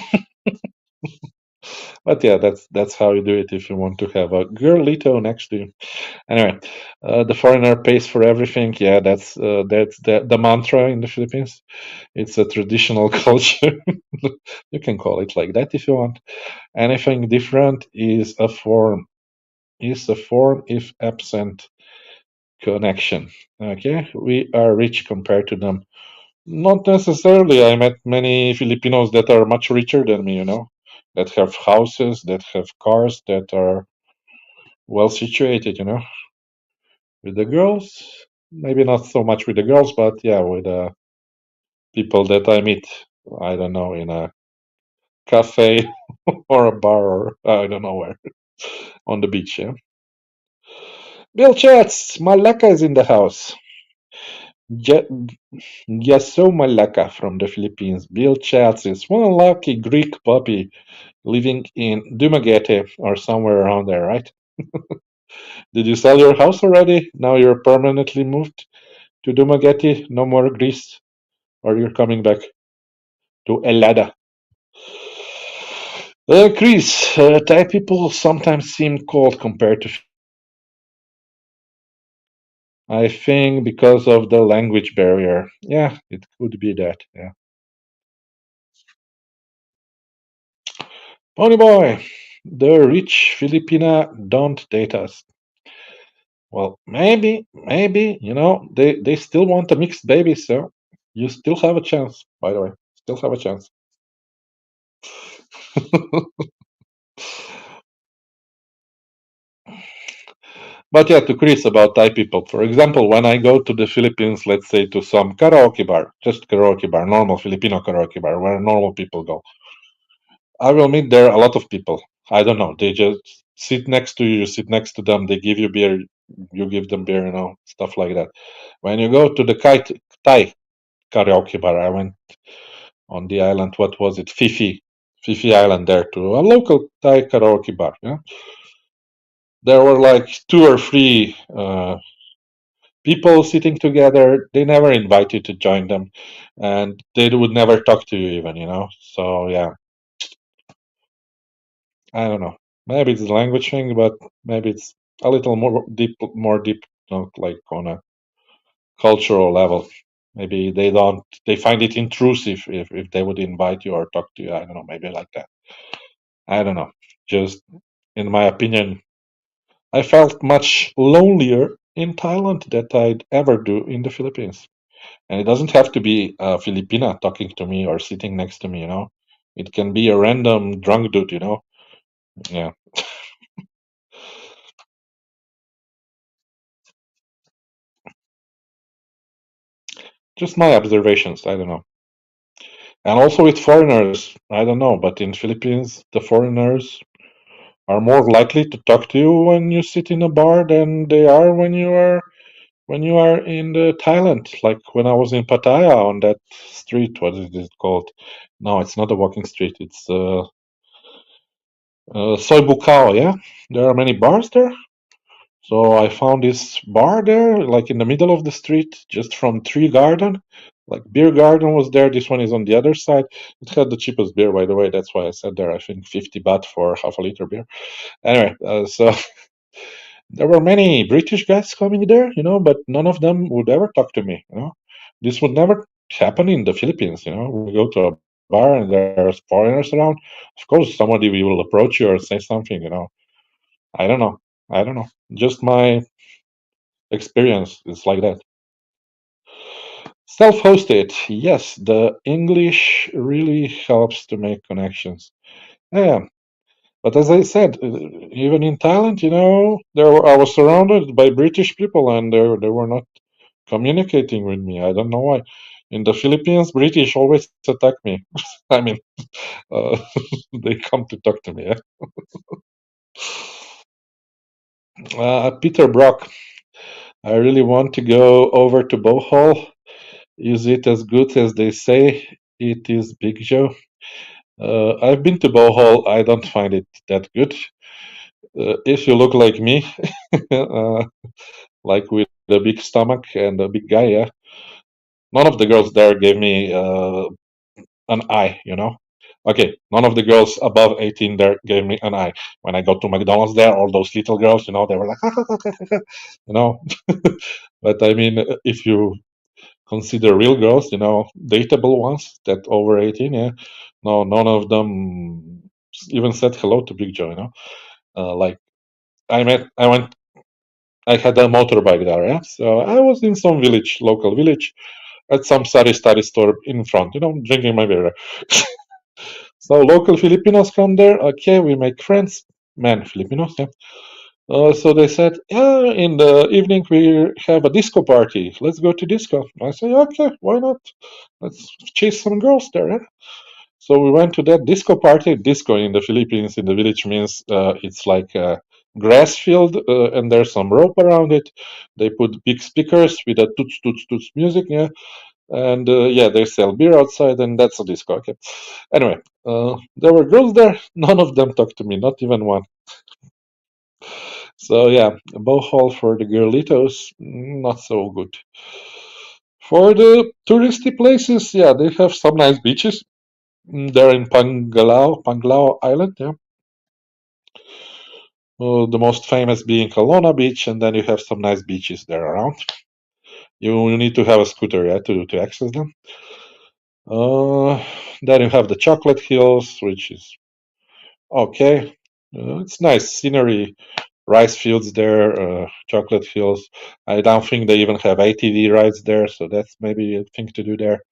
But yeah, that's how you do it if you want to have a girlito next to you. Anyway, the foreigner pays for everything. Yeah, that's the mantra in the Philippines. It's a traditional culture. You can call it like that if you want. Anything different is a form. Is a form if absent connection. Okay, we are rich compared to them. Not necessarily. I met many Filipinos that are much richer than me, you know, that have houses, that have cars, that are well situated, you know. With the girls, maybe not so much with the girls, but yeah, with people that I meet, I don't know, in a cafe or a bar or I don't know where, on the beach, yeah. Bill Chats, Malaka is in the house. Yaso Malaka from the Philippines. Bill Chats is one lucky Greek puppy living in Dumaguete or somewhere around there, right? Did you sell your house already? Now you're permanently moved to Dumaguete? No more Greece? Or you're coming back to Elada? Chris, Thai people sometimes seem cold compared to. I think because of the language barrier. Yeah, it could be that. Yeah. Pony boy, the rich Filipina don't date us. Well, maybe, you know, they still want a mixed baby, so you still have a chance, by the way. Still have a chance. But yeah, to Chris about Thai people. For example, when I go to the Philippines, let's say to some karaoke bar, just karaoke bar, normal Filipino karaoke bar, where normal people go, I will meet there a lot of people. I don't know. They just sit next to you, you sit next to them, they give you beer, you give them beer, you know, stuff like that. When you go to the Thai karaoke bar, I went on the island, what was it? Fifi Island there to a local Thai karaoke bar. Yeah, there were like 2 or 3 people sitting together. They never invite you to join them, and they would never talk to you even. You know, so yeah, I don't know. Maybe it's the language thing, but maybe it's a little more deep, not like on a cultural level. Maybe they don't. They find it intrusive if they would invite you or talk to you. I don't know. Maybe like that. I don't know. Just in my opinion, I felt much lonelier in Thailand than I'd ever do in the Philippines. And it doesn't have to be a Filipina talking to me or sitting next to me. It can be a random drunk dude. Yeah, just my observations. I don't know. And also with foreigners, I don't know, but in Philippines, the foreigners are more likely to talk to you when you sit in a bar than they are when you are in the Thailand. Like when I was in Pattaya on that street, what is it called? No, it's not a walking street. It's Soy Bucao. Yeah, there are many bars there. So I found this bar there, like in the middle of the street, just from Tree Garden. Like beer garden was there. This one is on the other side. It had the cheapest beer, by the way. That's why I said there. I think 50 baht for half a liter beer. Anyway, so there were many British guys coming there, but none of them would ever talk to me. This would never happen in the Philippines. We go to a bar and there's foreigners around. Of course, somebody will approach you or say something. I don't know. I don't know. Just my experience is like that. Self-hosted, yes, the English really helps to make connections. Yeah, but as I said, even in Thailand, I was surrounded by British people, and they were not communicating with me. I don't know why. In the Philippines, British always attack me. I mean, uh, they come to talk to me. Yeah? Peter Brock, I really want to go over to Bohol. Is it as good as they say it is, Big Joe? I've been to Bohol. I don't find it that good. If you look like me, uh, like with a big stomach and a big guy, yeah, none of the girls there gave me an eye. Okay, none of the girls above 18 there gave me an eye. When I got to McDonald's there, all those little girls, they were like, you know. But I mean, if you consider real girls, dateable ones that over 18, yeah, no, none of them even said hello to Big Joe. Like I had a motorbike there, yeah. So I was in some local village, at some sari store in front, drinking my beer. So local Filipinos come there. Okay, we make friends. Men, Filipinos, yeah. So they said, yeah, in the evening we have a disco party. Let's go to disco. I say, okay, why not? Let's chase some girls there. Yeah? So we went to that disco party. Disco in the Philippines, in the village, means it's like a grass field and there's some rope around it. They put big speakers with a toots, toots, toots music, yeah. And yeah, they sell beer outside, and that's a disco. Okay. Anyway, there were girls there. None of them talked to me, not even one. So yeah, Bohol for the girlitos, not so good. For the touristy places, yeah, they have some nice beaches. They're in Panglao Island, yeah. The most famous being Kelowna Beach, and then you have some nice beaches there around. You need to have a scooter, yeah, to access them. Uh, then you have the Chocolate Hills, which is okay. It's nice scenery, rice fields there, Chocolate Hills. I don't think they even have ATV rides there, so that's maybe a thing to do there.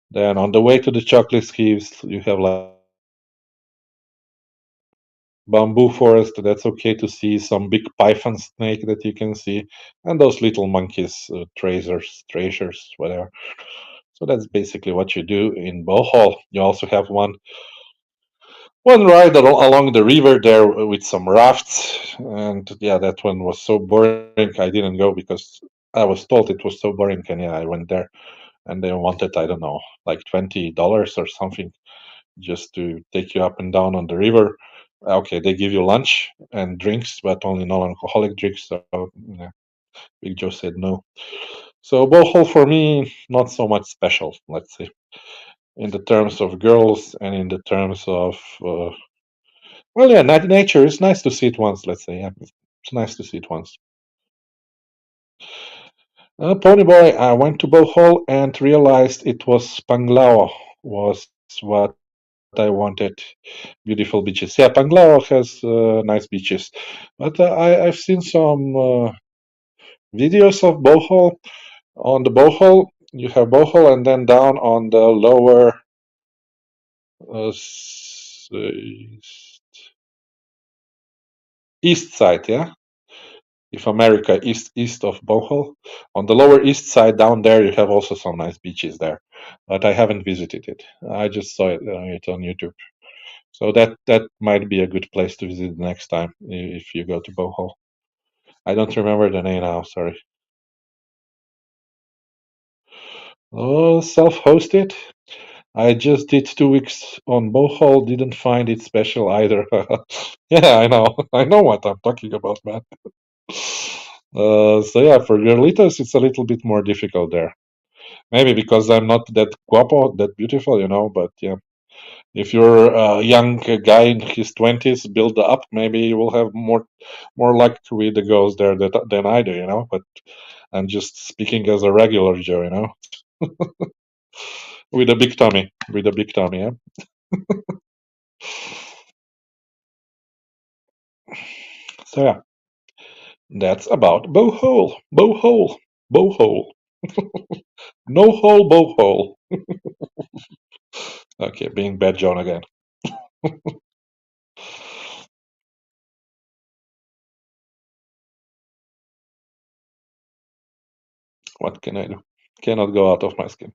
Then on the way to the Chocolate Hills, you have like bamboo forest. That's okay to see some big python snake that you can see, and those little monkeys, tracers, whatever. So that's basically what you do in Bohol. You also have one ride along the river there with some rafts, and yeah, that one was so boring. I didn't go because I was told it was so boring, and yeah, I went there, and they wanted, I don't know, like $20 or something just to take you up and down on the river. Okay, they give you lunch and drinks, but only non-alcoholic drinks. So yeah, Big Joe said no. So Bohol for me, not so much special, let's say, in the terms of girls and in the terms of well, yeah, nature. It's nice to see it once. Let's say, yeah, it's nice to see it once. Ponyboy, I went to Bohol and realized it was Panglao was what I wanted. Beautiful beaches. Yeah, Panglao has nice beaches, but I've seen some videos of Bohol. On the Bohol, you have Bohol, and then down on the lower east side, yeah. If America east of Bohol, on the lower east side down there, you have also some nice beaches there, but I haven't visited it. I just saw it on YouTube. So that might be a good place to visit next time if you go to Bohol. I don't remember the name now. Sorry. Oh, self-hosted. I just did 2 weeks on Bohol. Didn't find it special either. Yeah, I know. I know what I'm talking about, man. So yeah, for girlitos, it's a little bit more difficult there. Maybe because I'm not that guapo, that beautiful, But yeah, if you're a young guy in his 20s, build up, maybe you will have more luck with the girls there than I do. But I'm just speaking as a regular Joe, with a big tummy, yeah. So yeah, that's about Bohol, Bohol, Bohol. No hole, Bohol. Okay, being bad John again. What can I do? Cannot go out of my skin.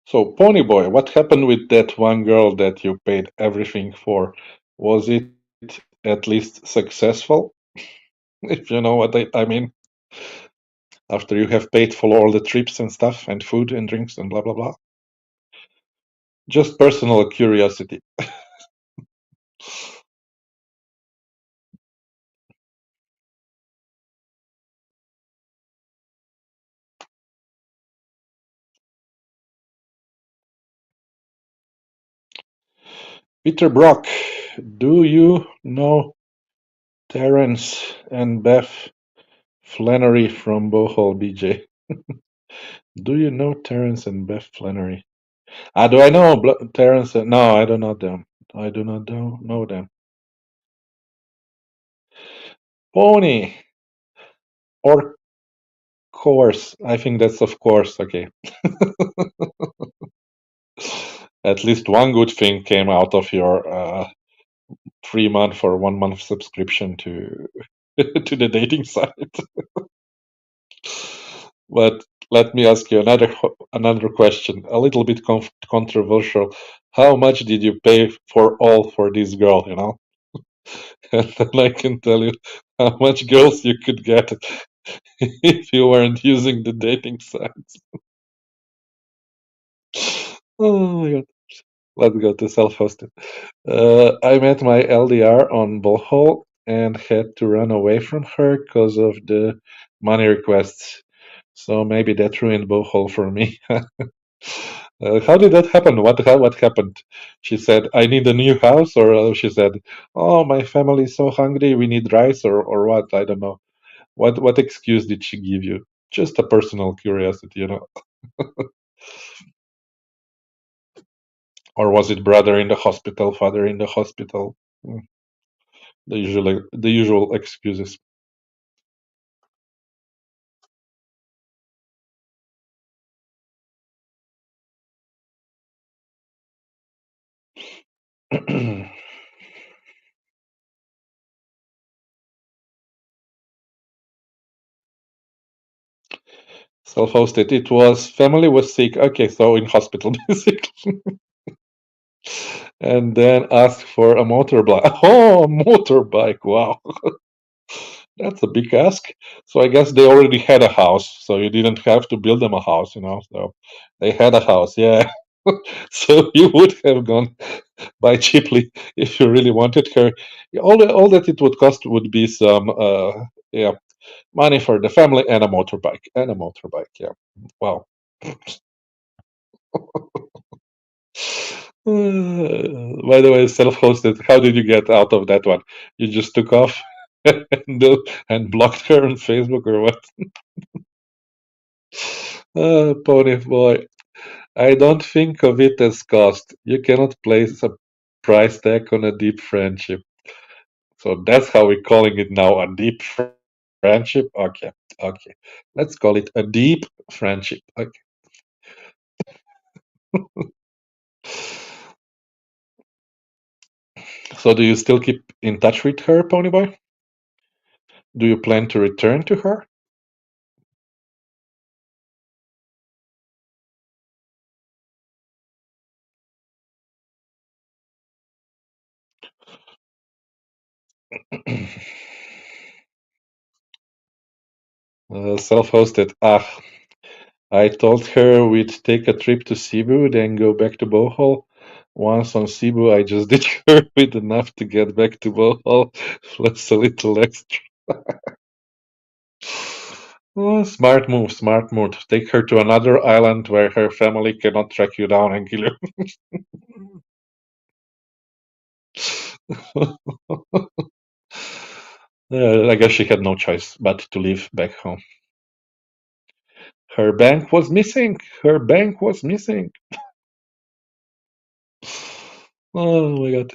So, Ponyboy, what happened with that one girl that you paid everything for? Was it at least successful? If you know what I mean. After you have paid for all the trips and stuff, and food and drinks and blah blah blah. Just personal curiosity. Peter Brock, do you know Terence and Beth Flannery from Bohol, BJ? Do you know Terence and Beth Flannery? Do I know Terence? No, I don't know them. I do not know them. Pony or course. I think that's of course. Okay. At least one good thing came out of your 3 month or 1 month subscription to to the dating site. But let me ask you another question, a little bit controversial. How much did you pay for this girl? And then I can tell you how much girls you could get if you weren't using the dating sites. Oh my god. Let's go to self-hosted. I met my LDR on Bohol and had to run away from her because of the money requests. So maybe that ruined Bohol for me. How did that happen? What happened? She said, "I need a new house," or she said, "Oh, my family is so hungry, we need rice," or what? I don't know. What excuse did she give you? Just a personal curiosity. Or was it brother in the hospital, father in the hospital? Mm, the usual excuses. Self-hosted. It was family was sick. Okay, so in hospital basically, and then asked for a motorbike. Oh, a motorbike! Wow, that's a big ask. So I guess they already had a house, so you didn't have to build them a house. So they had a house. Yeah. So you would have gone buy cheaply if you really wanted her. All that it would cost would be some yeah, money for the family and a motorbike. And a motorbike, yeah. Wow. By the way, self-hosted, how did you get out of that one? You just took off and blocked her on Facebook or what? Pony boy, I don't think of it as cost. You cannot place a price tag on a deep friendship. So that's how we're calling it now, a deep friendship. Okay, okay. Let's call it a deep friendship. Okay. So do you still keep in touch with her, Ponyboy? Do you plan to return to her? Self-hosted. Ah, I told her we'd take a trip to Cebu, then go back to Bohol. Once on Cebu, I just did her with enough to get back to Bohol, plus a little extra. Oh, smart move, smart move. Take her to another island where her family cannot track you down and kill you. I guess she had no choice but to leave back home. Her bank was missing. Her bank was missing. Oh my god.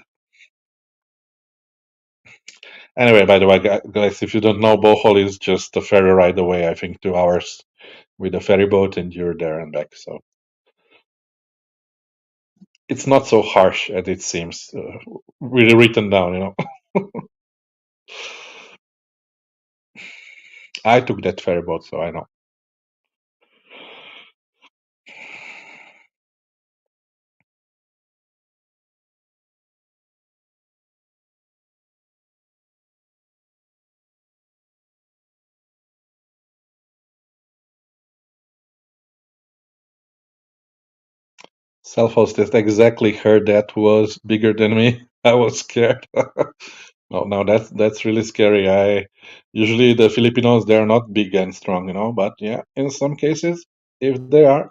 Anyway, by the way, guys, if you don't know, Bohol is just a ferry ride away, I think 2 hours with a ferry boat, and you're there and back. So it's not so harsh as it seems. Really written down, you know. I took that ferry boat, so I know. Self-hosted exactly heard that was bigger than me. I was scared. No, no, that's really scary. I usually the Filipinos they're not big and strong, you know, but yeah, in some cases, if they are,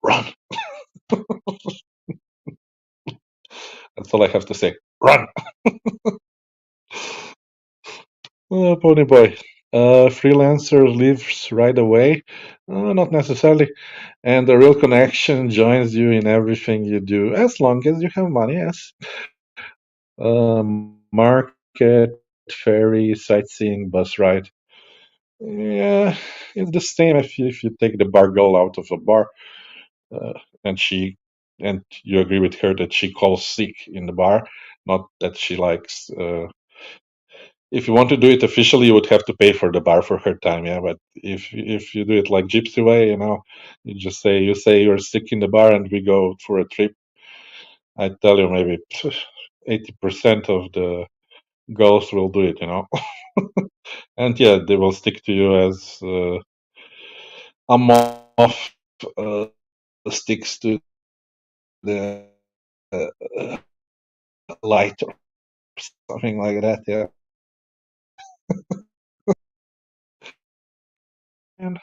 run. That's all I have to say. Run. Pony boy. Freelancer leaves right away? Not necessarily. And the real connection joins you in everything you do, as long as you have money, yes. Market, ferry, sightseeing, bus ride. Yeah, it's the same if you take the bar girl out of a bar uh, and she and you agree with her that she calls sick in the bar, not that she likes. If you want to do it officially, you would have to pay for the bar for her time, yeah. But if you do it like gypsy way, you know, you say you're sick in the bar and we go for a trip. I tell you, maybe 80% of the girls will do it, you know. And yeah, they will stick to you as a moth sticks to the uh, light or something like that. Yeah. And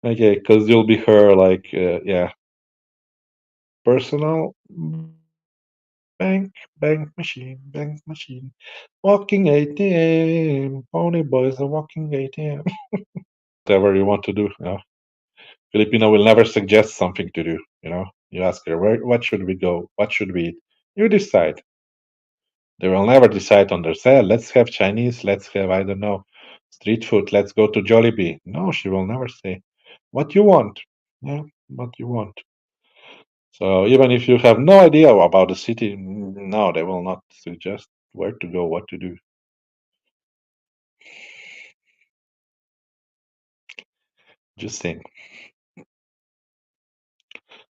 okay, because you'll be her like yeah, personal bank machine, walking ATM. Pony boys a walking ATM. Whatever you want to do, you know. Filipino will never suggest something to do. You know, you ask her, what should we go? What should we eat? You decide. They will never decide on themselves. Let's have Chinese. Let's have, I don't know, street food. Let's go to Jollibee. No, she will never say what you want. Yeah, what you want. So even if you have no idea about the city, no, they will not suggest where to go, what to do. Just think.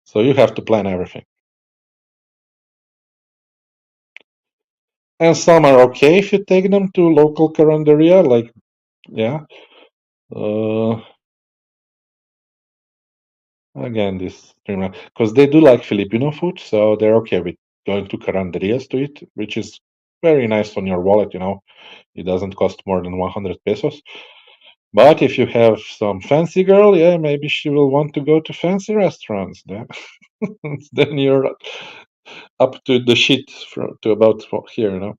So you have to plan everything. And some are okay if you take them to local carinderia, like yeah. Uh, Again, this streamline because they do like Filipino food, so they're okay with going to caranderias to eat, which is very nice on your wallet. It doesn't cost more than 100 pesos. But if you have some fancy girl, yeah, maybe she will want to go to fancy restaurants. Then, then you're up to the shit to about here.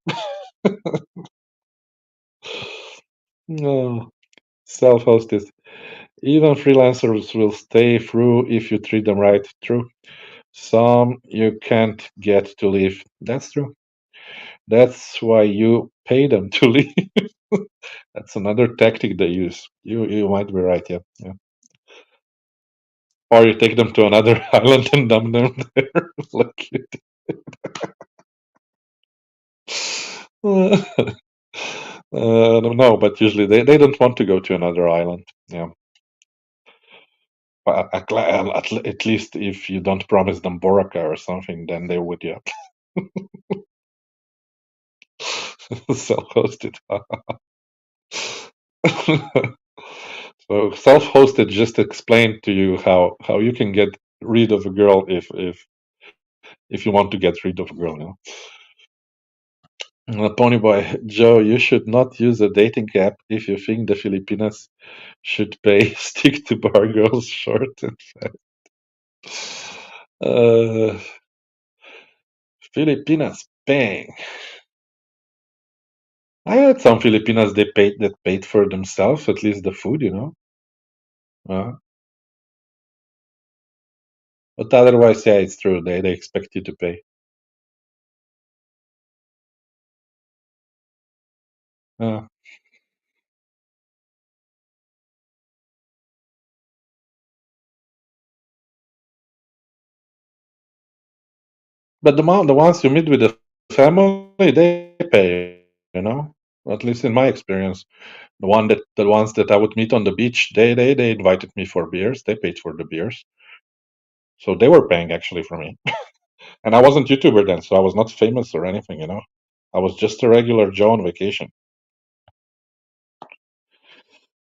No, self-hosted. Even freelancers will stay through if you treat them right. True. Some you can't get to leave. That's true. That's why you pay them to leave. That's another tactic they use. You might be right, yeah. Yeah. Or you take them to another island and dump them there. Like you did. No, but usually they don't want to go to another island. Yeah. But at least if you don't promise them Boracay or something, then they would, yeah. Self-hosted. So self-hosted just explained to you how you can get rid of a girl if you want to get rid of a girl. Ponyboy, Joe, you should not use a dating app if you think the Filipinas should pay. Stick to bar girls, short and fat. Filipinas paying. I had some Filipinas that paid for themselves, at least the food. Uh, but otherwise, yeah, it's true. They expect you to pay. Uh, but the ones you meet with the family, they pay. At least in my experience, the ones that I would meet on the beach, they invited me for beers. They paid for the beers, so they were paying actually for me. And I wasn't YouTuber then, so I was not famous or anything. I was just a regular Joe on vacation.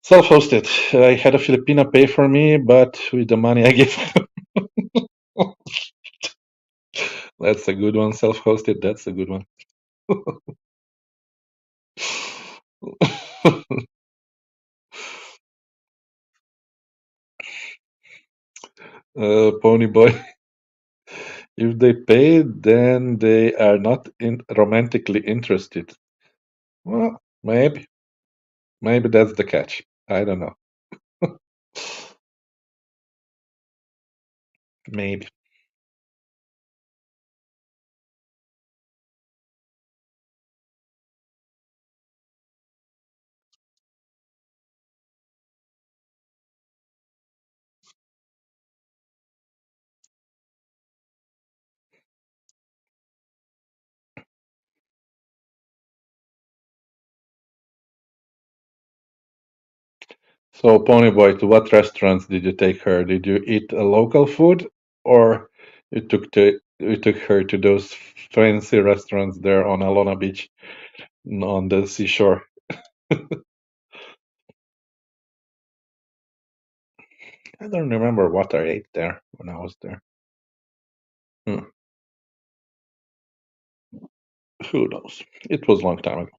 Self-hosted. I had a Filipina pay for me, but with the money I gave. That's a good one. Self-hosted. That's a good one. Pony boy. If they pay, then they are not romantically interested. Well, maybe that's the catch. I don't know. Maybe. So, Pony boy, to what restaurants did you take her? Did you eat a local food, or you took her to those fancy restaurants there on Alona Beach on the seashore? I don't remember what I ate there when I was there. Hmm, who knows? It was a long time ago.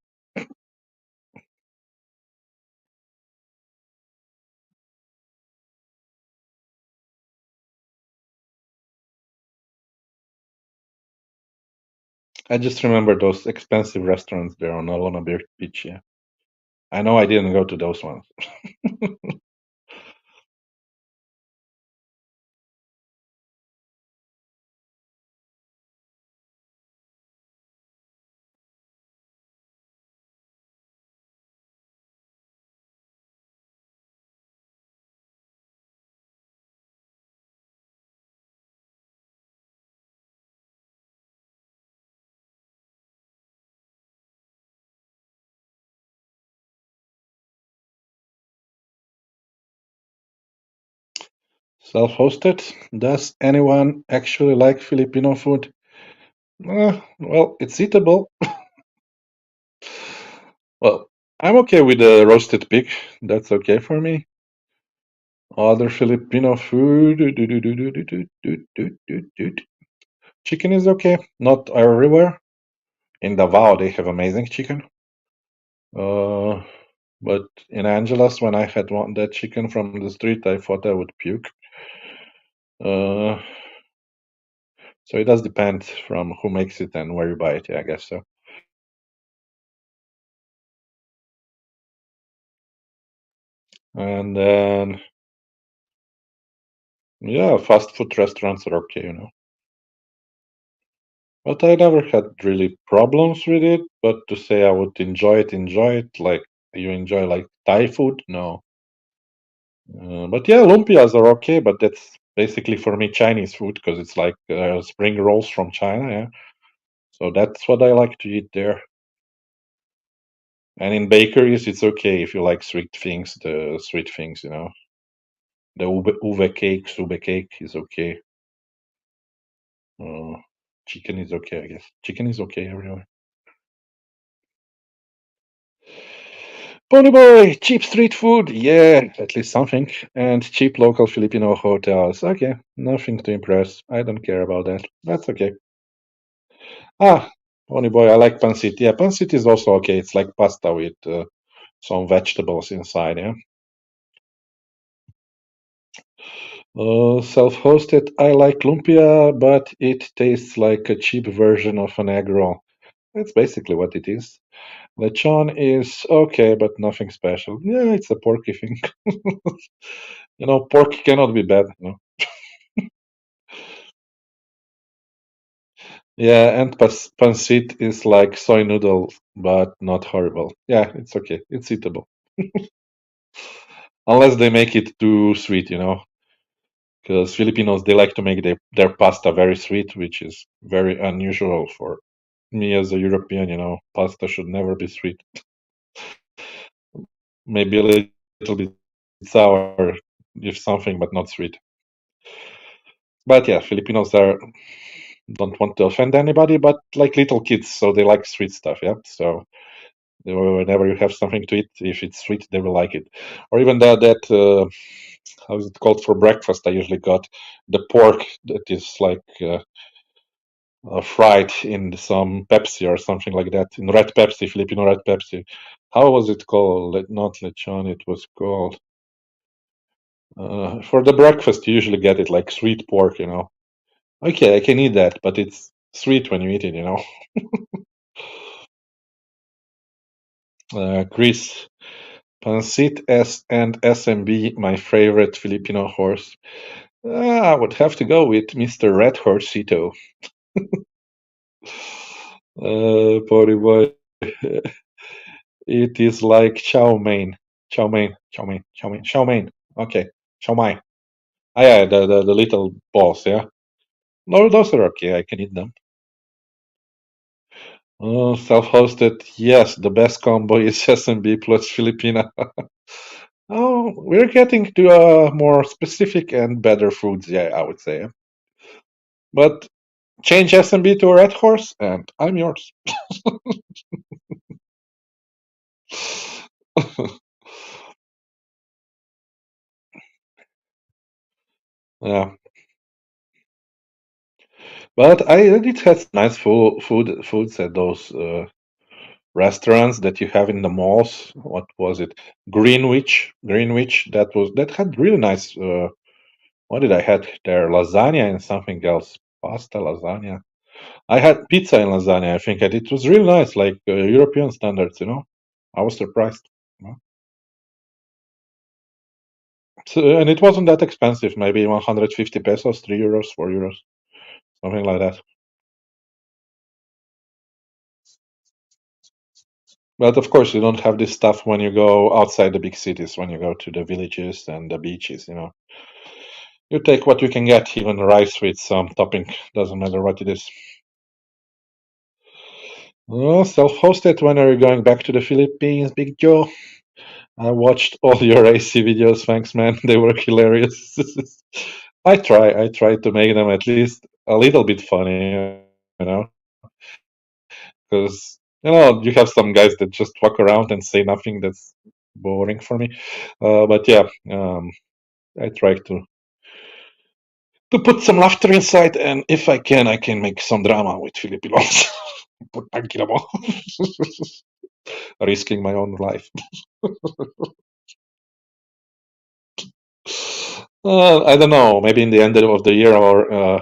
I just remember those expensive restaurants there on Alona Beach. Yeah, I know I didn't go to those ones. Self-hosted? Does anyone actually like Filipino food? Well, it's eatable. Well, I'm okay with the roasted pig. That's okay for me. Other Filipino food. Chicken is okay. Not everywhere. In Davao, they have amazing chicken. Uh, but in Angeles, when I had that chicken from the street, I thought I would puke. Uh, so it does depend from who makes it and where you buy it. Yeah, I guess so. And then, yeah, fast food restaurants are okay. But I never had really problems with it. But to say I would enjoy it like you enjoy like Thai food, no. But yeah, lumpias are okay, but that's basically for me Chinese food because it's like spring rolls from China. Yeah, so that's what I like to eat there. And in bakeries, it's okay if you like sweet things. The sweet things. The ube cake is okay. Uh, Chicken is okay, I guess. Chicken is okay everywhere. Pony boy, cheap street food, yeah, at least something. And cheap local Filipino hotels, okay, nothing to impress. I don't care about that. That's okay. Ah, Pony boy, I like pancit. Yeah, pancit is also okay. It's like pasta with some vegetables inside. Yeah. Self-hosted, I like lumpia, but it tastes like a cheap version of an egg roll. That's basically what it is. Lechon is okay, but nothing special. Yeah, it's a porky thing. Pork cannot be bad. Yeah, and pancit is like soy noodle, but not horrible. Yeah, it's okay. It's eatable. Unless they make it too sweet. Because Filipinos, they like to make their pasta very sweet, which is very unusual for me as a European. Pasta should never be sweet. Maybe a little bit sour, if something, but not sweet. But yeah, Filipinos don't want to offend anybody, but like little kids, so they like sweet stuff. Yeah, so whenever you have something to eat, if it's sweet, they will like it. Or even that how is it called for breakfast? I usually got the pork that is like fried in some Pepsi or something like that, in red Pepsi, Filipino red Pepsi. How was it called? Not lechon, it was called. For the breakfast, you usually get it like sweet pork. Okay, I can eat that, but it's sweet when you eat it. Chris, Pancit S and SMB, my favorite Filipino horse. I would have to go with Mr. Red Horsito. Potty boy. It is like chow mein. Chow mein. Chow mein. Chow mein. Chow mein. Okay. Chow mein. Ah, yeah, the little balls, yeah. No, those are okay. I can eat them. Self-hosted, yes. The best combo is SMB plus Filipina. Oh, we're getting to more specific and better foods, yeah, I would say. But change SMB to a red horse, and I'm yours. Yeah, but I did have nice foods at those restaurants that you have in the malls. What was it? Greenwich. That had really nice. What did I had there? Lasagna and something else. Pasta, lasagna. I had pizza and lasagna. I think, and it was really nice, like European standards. I was surprised. you know. So, and it wasn't that expensive. Maybe 150 pesos, 3 euros, 4 euros, something like that. But of course, you don't have this stuff when you go outside the big cities, when you go to the villages and the beaches. You take what you can get, even rice with some topping, doesn't matter what it is. Self-hosted, when are you going back to the Philippines, Big Joe? I watched all your AC videos, thanks man, they were hilarious. I try to make them at least a little bit funny, you know, because you have some guys that just walk around and say nothing. That's boring for me. But yeah, I try to put some laughter inside, and if I can make some drama with Filipinos. Put mo. Risking my own life. I don't know. Maybe in the end of the year or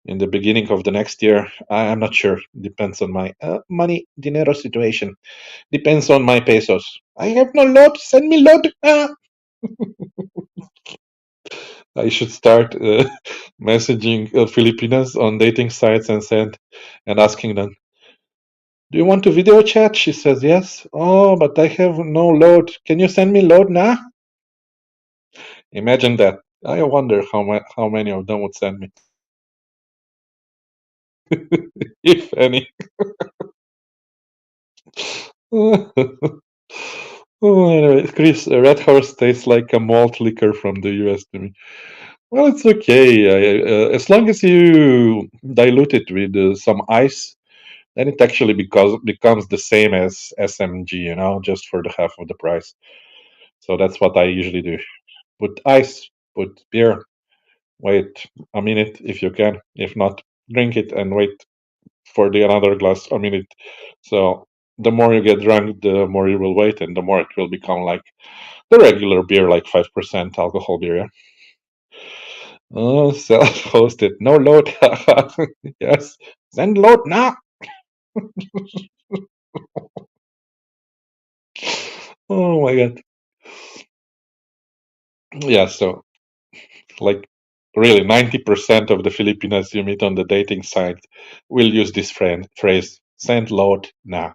in the beginning of the next year. I'm not sure. Depends on my money, dinero situation. Depends on my pesos. I have no load. Send me load. I should start messaging Filipinas on dating sites and asking them, "Do you want to video chat?" She says yes. Oh, but I have no load. Can you send me load now? Imagine that. I wonder how many of them would send me, if any. Oh, anyway, Chris, a red horse tastes like a malt liquor from the US to me. Well, it's okay. As long as you dilute it with some ice, then it actually becomes the same as SMG, just for the half of the price. So that's what I usually do. Put ice, put beer, wait a minute if you can. If not, drink it and wait for the another glass a minute. So the more you get drunk, the more you will wait, and the more it will become like the regular beer, like 5% alcohol beer. Yeah? Oh, self-hosted, no load. Yes, send load now. Oh my god. Yeah, so like really 90% of the Filipinas you meet on the dating site will use this phrase, send load now.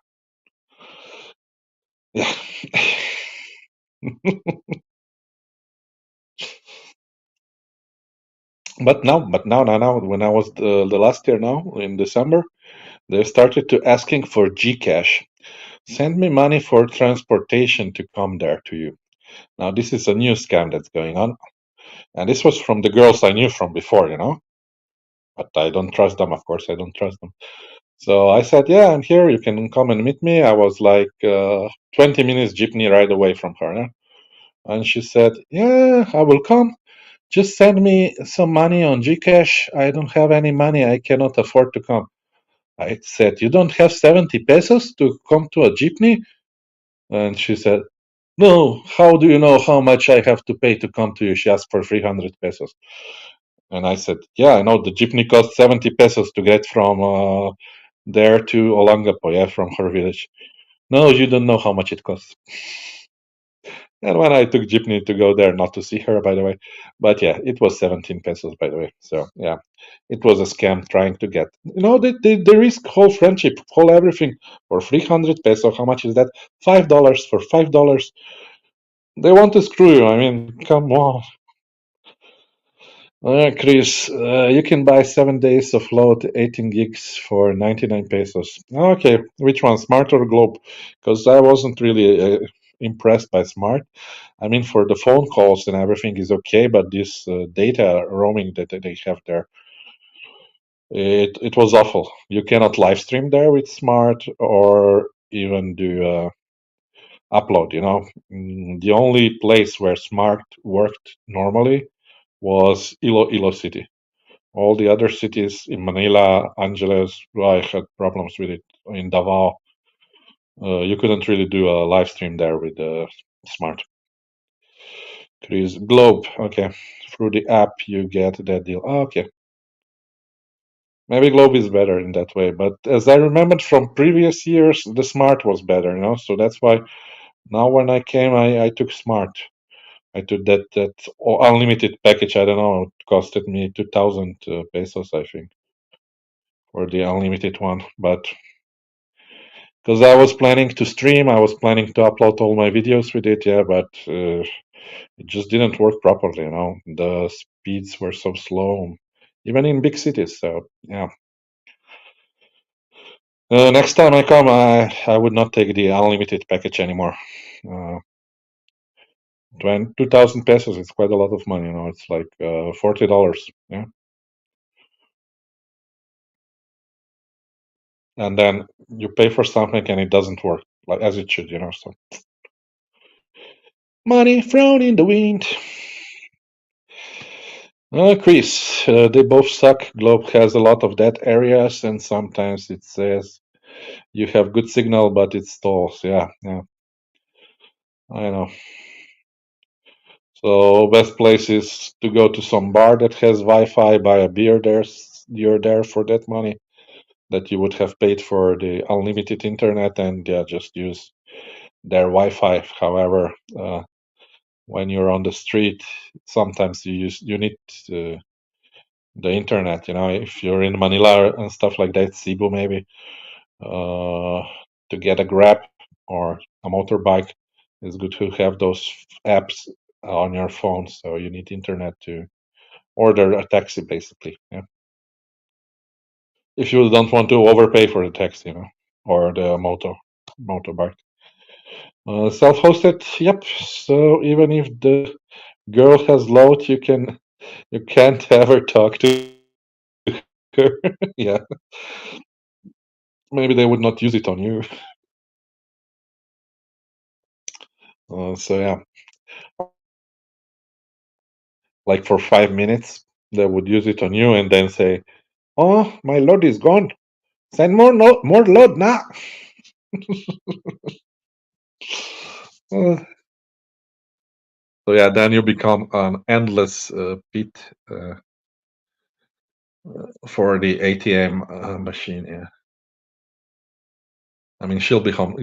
Yeah. But now, when I was the last year now in December, they started to asking for Gcash. Send me money for transportation to come there to you. Now this is a new scam that's going on, and this was from the girls I knew from before. But I don't trust them. Of course, I don't trust them. So I said, "Yeah, I'm here. You can come and meet me." I was like 20 minutes jeepney ride away from her, yeah? And she said, "Yeah, I will come. Just send me some money on Gcash. I don't have any money. I cannot afford to come." I said, "You don't have 70 pesos to come to a jeepney?" And she said, "No, how do you know how much I have to pay to come to you?" She asked for 300 pesos. And I said, "Yeah, I know the jeepney costs 70 pesos to get from there to Olongapo, yeah, from her village." "No, you don't know how much it costs." And when I took jeepney to go there, not to see her, by the way, but yeah, it was 17 pesos, by the way. So yeah, it was a scam trying to get, they risk whole friendship, whole everything for 300 peso. How much is that? $5 for $5. They want to screw you. I mean, come on. Chris, you can buy 7 days of load, 18 gigs for 99 pesos. Okay, which one, Smart or Globe? Because I wasn't really impressed by Smart. I mean, for the phone calls and everything is okay, but this data roaming that they have there, it was awful. You cannot live stream there with Smart or even do upload. The only place where Smart worked normally was Ilo City. All the other cities in Manila, Angeles, I had problems with it. In Davao, you couldn't really do a live stream there with Smart. Chris, Globe, okay. Through the app, you get that deal. Oh, okay. Maybe Globe is better in that way, but as I remembered from previous years, the Smart was better. So that's why now when I came, I took Smart. I took that unlimited package. I don't know, it costed me 2,000 pesos, I think, for the unlimited one. But because I was planning to stream, I was planning to upload all my videos with it, yeah, but it just didn't work properly. The speeds were so slow, even in big cities. So yeah. Next time I come, I would not take the unlimited package anymore. 2,000 pesos is quite a lot of money. It's like $40. Yeah, and then you pay for something and it doesn't work like as it should. So money thrown in the wind. Chris, they both suck. Globe has a lot of dead areas, and sometimes it says you have good signal, but it stalls. Yeah, yeah, I know. So best place is to go to some bar that has Wi-Fi, buy a beer there. You're there for that money that you would have paid for the unlimited internet, and yeah, just use their Wi-Fi. However, when you're on the street, sometimes you need uh, the internet. You know, if you're in Manila and stuff like that, Cebu maybe, uh, to get a Grab or a motorbike, it's good to have those apps on your phone. So you need internet to order a taxi, basically. Yeah, if you don't want to overpay for the taxi, you know, or the motorbike. Self-hosted, yep. So even if the girl has load, you can't ever talk to her. Yeah, maybe they would not use it on you. So yeah, like for 5 minutes, they would use it on you and then say, "Oh, my load is gone. Send more load now." So yeah, then you become an endless pit for the ATM machine. Yeah, I mean she'll become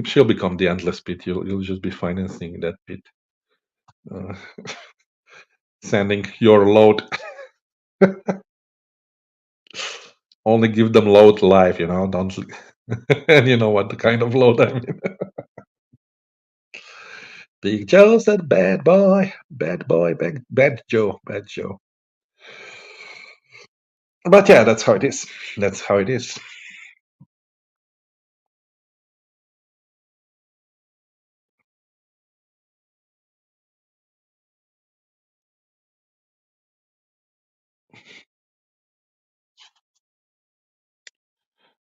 the endless pit. You'll just be financing that pit, uh, sending your load. Only give them load live, you know. Don't and you know what the kind of load I mean. Big Joe said, bad boy, bad Joe, bad Joe." But yeah, that's how it is. That's how it is.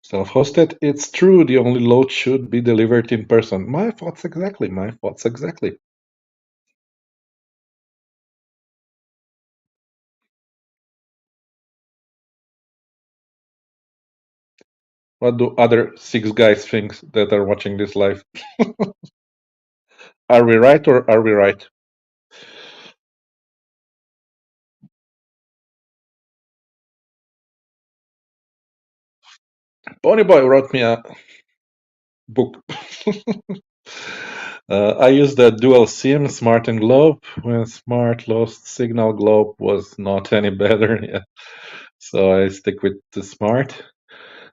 Self-hosted, it's true. The only load should be delivered in person. My thoughts exactly. My thoughts exactly. What do other six guys think that are watching this live? Are we right or are we right? Ponyboy wrote me a book. I used the dual SIM, Smart and Globe. When Smart lost signal, Globe was not any better. Yeah. So I stick with the Smart.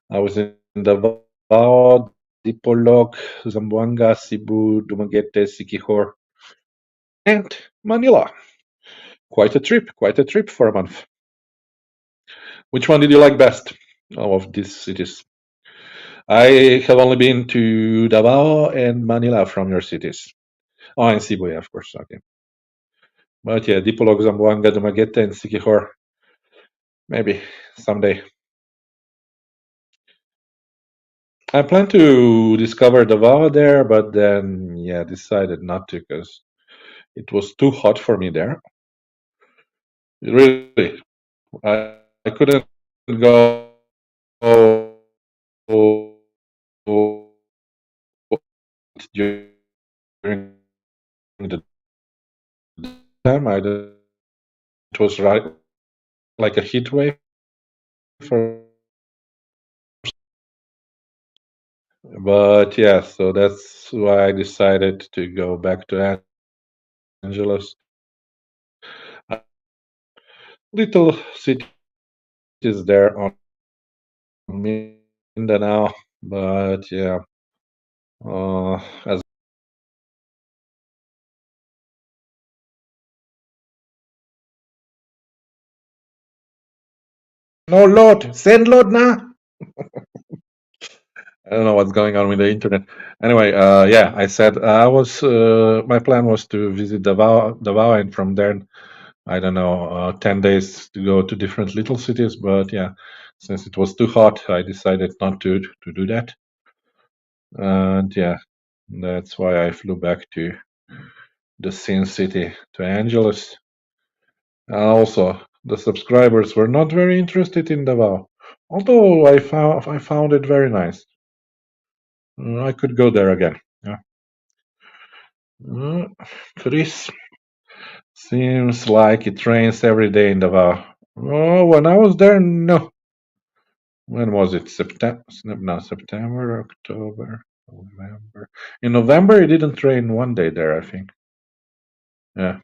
I was in Davao, Dipolog, Zamboanga, Cebu, Dumaguete, Siquijor, and Manila. Quite a trip for a month. Which one did you like best of these cities? I have only been to Davao and Manila from your cities. Oh, and Cebu, yeah, of course. Okay. But yeah, Dipolog, Zamboanga, Dumaguete, and Siquijor. Maybe someday. I plan to discover Davao there, but then, yeah, decided not to because it was too hot for me there. Really, I couldn't go during the time. It was right like a heat wave for. But yeah, so that's why I decided to go back to Angeles. Little cities there on Mindanao, but yeah, as no load, send load now. I don't know what's going on with the internet. Anyway, yeah, I said I was. My plan was to visit Davao, and from there, I don't know, 10 days to go to different little cities. But yeah, since it was too hot, I decided not to do that. And yeah, that's why I flew back to the Sin City, to Angeles. Also, The subscribers were not very interested in Davao, although I found it very nice. I could go there again. Yeah. Uh, Chris seems like it rains every day in Davao. Oh, when I was there, no. When was it? September? No, September, October, November. In November, it didn't rain one day there, I think. Yeah.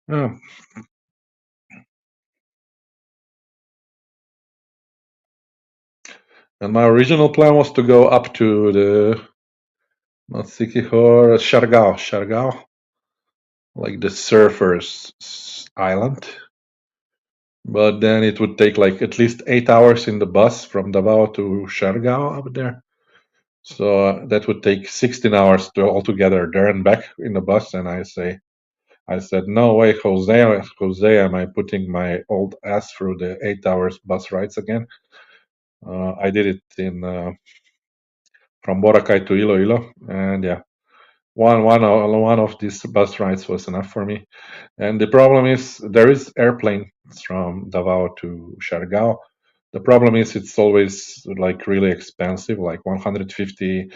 Oh. And my original plan was to go up to the not Sikihor, Siargao, like the surfers island. But then it would take like at least 8 hours in the bus from Davao to Siargao up there. So that would take 16 hours to altogether there and back in the bus. And I said, no way, Jose, am I putting my old ass through the 8 hours bus rides again? I did it in from Boracay to Iloilo, and yeah, one of these bus rides was enough for me. And the problem is there is airplanes from Davao to Siargao. The problem is it's always like really expensive, like $150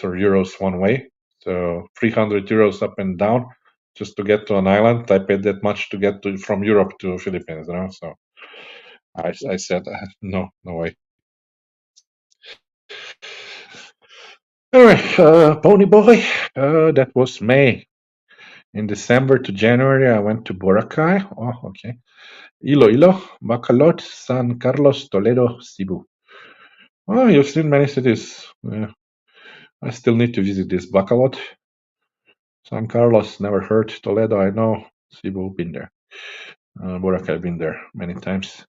or euros one way. So 300 euros up and down just to get to an island. I paid that much to get to from Europe to Philippines, you know. So I said no, no way. Anyway, Pony Boy, that was May. In December to January, I went to Boracay. Oh, okay. Iloilo, Bacolod, San Carlos, Toledo, Cebu. Oh, you've seen many cities. I still need to visit this Bacolod. San Carlos, never heard. Toledo, I know. Cebu, been there. Boracay, been there many times.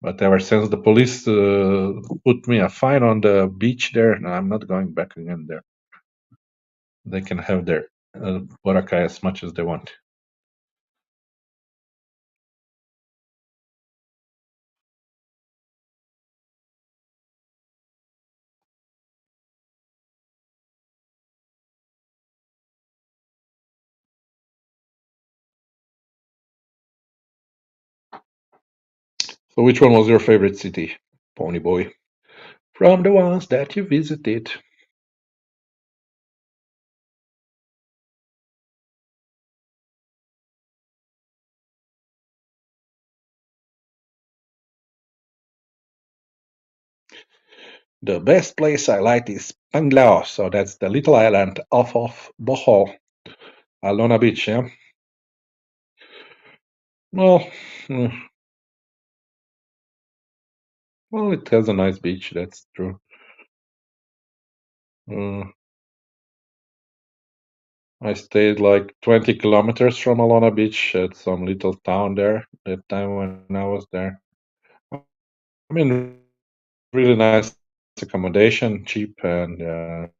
But ever since the police put me a fine on the beach there, no, I'm not going back again there. They can have their Boracay as much as they want. So, which one was your favorite city, Pony Boy? From the ones that you visited. The best place I like is Panglao, so that's the little island off of Bohol, Alona Beach, yeah? Well, mm, well, it has a nice beach, that's true. Uh, I stayed like 20 kilometers from Alona Beach at some little town there that time when I was there. I mean, really nice accommodation, cheap, and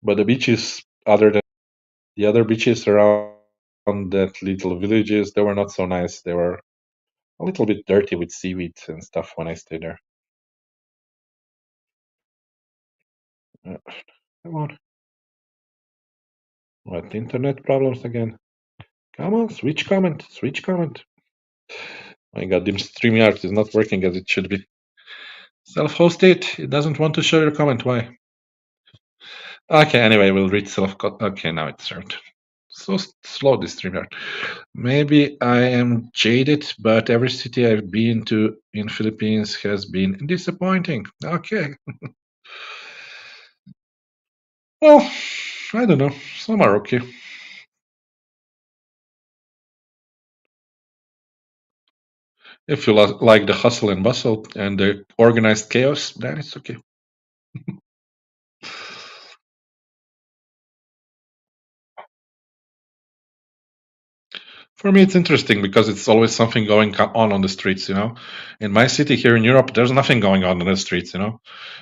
but the beaches, other than the other beaches around that little villages, they were not so nice. They were a little bit dirty with seaweed and stuff when I stayed there. Uh, Come on, what internet problems again? Come on, switch comment, switch comment. My god, this StreamYard is not working as it should be. Self-host it. It doesn't want to show your comment. Why? Okay, anyway, we'll read self. Okay, now it's served. So slow this StreamYard. Maybe I am jaded, but every city I've been to in Philippines has been disappointing. Okay. Well, I don't know. Some are okay. If you like the hustle and bustle and the organized chaos, then it's okay. For me, it's interesting because it's always something going on the streets, you know. In my city here in Europe, there's nothing going on the streets, you know.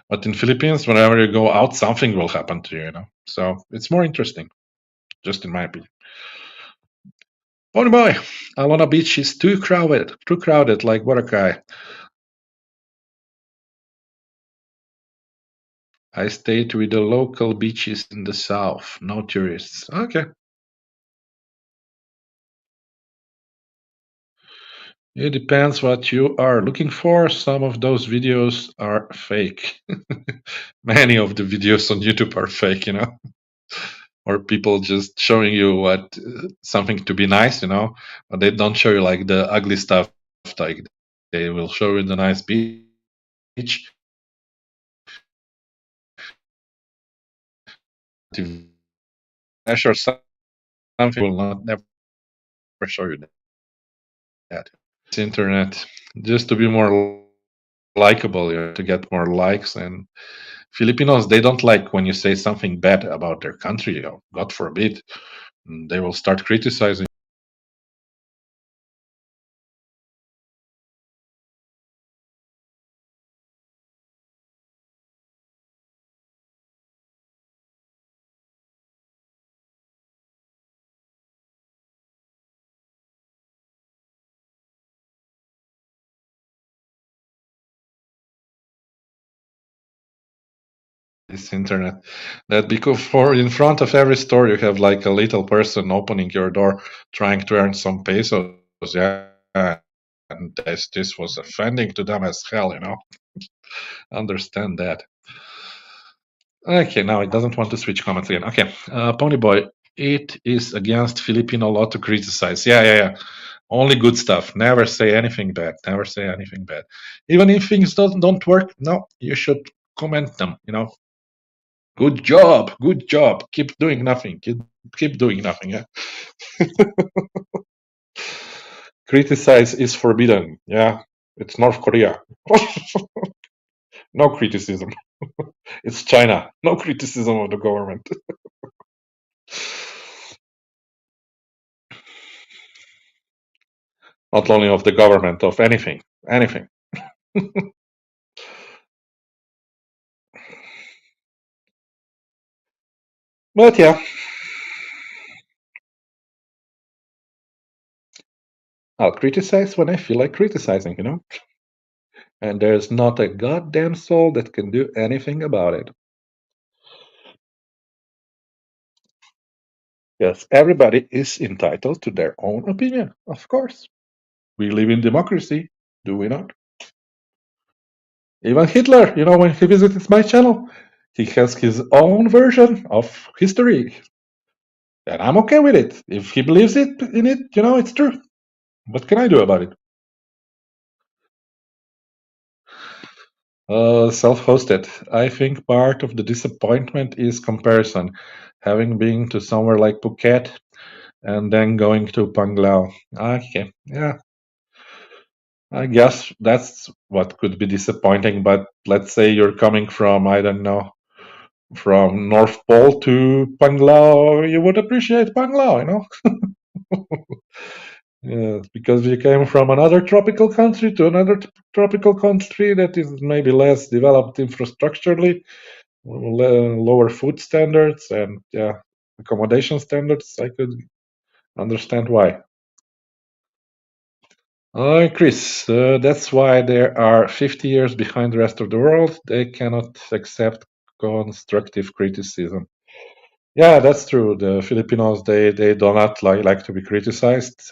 But in Philippines, whenever you go out, something will happen to you, you know. So it's more interesting, just in my opinion. Oh boy, Alona Beach is too crowded like Boracay. I stayed with the local beaches in the south. No tourists. Okay. It depends what you are looking for. Some of those videos are fake. Many of the videos on YouTube are fake, or people just showing you what something to be nice, but they don't show you like the ugly stuff. Like they will show you the nice beach. If Flash or something will not never show you that. It's internet just to be more likable, to get more likes. And Filipinos, they don't like when you say something bad about their country. God forbid, they will start criticizing. This internet, that because for in front of every store you have like a little person opening your door trying to earn some pesos. Yeah, and this was offending to them as hell. Understand that. Okay, now it doesn't want to switch comments again. Okay, Ponyboy, it is against Filipino law to criticize. Yeah. Only good stuff. Never say anything bad. Never say anything bad. Even if things don't work, no, you should comment them. Good job, good job. Keep doing nothing. Keep doing nothing. Yeah. Criticize is forbidden. Yeah, it's North Korea. No criticism. It's China. No criticism of the government. Not only of the government, of anything. Anything. But yeah, I'll criticize when I feel like criticizing. And there's not a goddamn soul that can do anything about it. Yes, everybody is entitled to their own opinion, of course. We live in democracy, do we not? Even Hitler, when he visited my channel, he has his own version of history. And I'm okay with it. If he believes in it, it's true. What can I do about it? Self-hosted. I think part of the disappointment is comparison. Having been to somewhere like Phuket and then going to Panglao. Okay, yeah, I guess that's what could be disappointing. But let's say you're coming from, I don't know, from North Pole to Panglao, you would appreciate Panglao. Yeah, because you came from another tropical country to another tropical country that is maybe less developed infrastructurally, lower food standards, and yeah, accommodation standards. I could understand why. Chris, that's why they are 50 years behind the rest of the world. They cannot accept constructive criticism. Yeah, that's true. The Filipinos, they do not like to be criticized,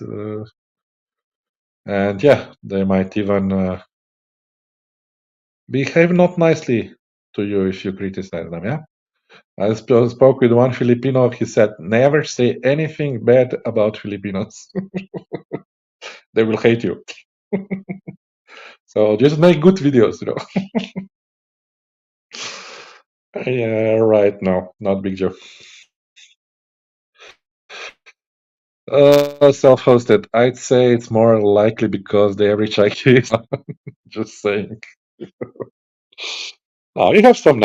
and yeah, they might even behave not nicely to you if you criticize them. Yeah, I spoke with one Filipino. He said, "Never say anything bad about Filipinos. They will hate you. So just make good videos." Yeah, right. No, not big joke. Self-hosted. I'd say it's more likely because the average IQ is just saying. Oh, you have some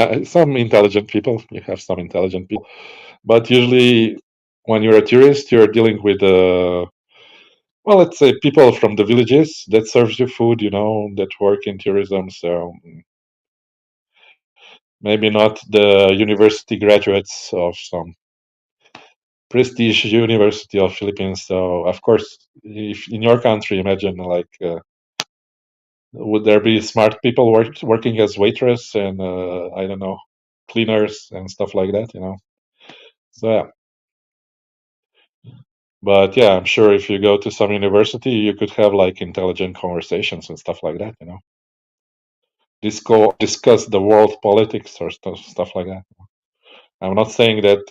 intelligent people. You have some intelligent people, but usually when you're a tourist, you're dealing with well, let's say people from the villages that serves you food. That work in tourism. So maybe not the university graduates of some prestige university of Philippines. So of course, if in your country, imagine like. Would there be smart people working as waitress and I don't know, cleaners and stuff like that. So yeah. But yeah, I'm sure if you go to some university, you could have like intelligent conversations and stuff like that. Discuss the world politics or stuff like that. I'm not saying that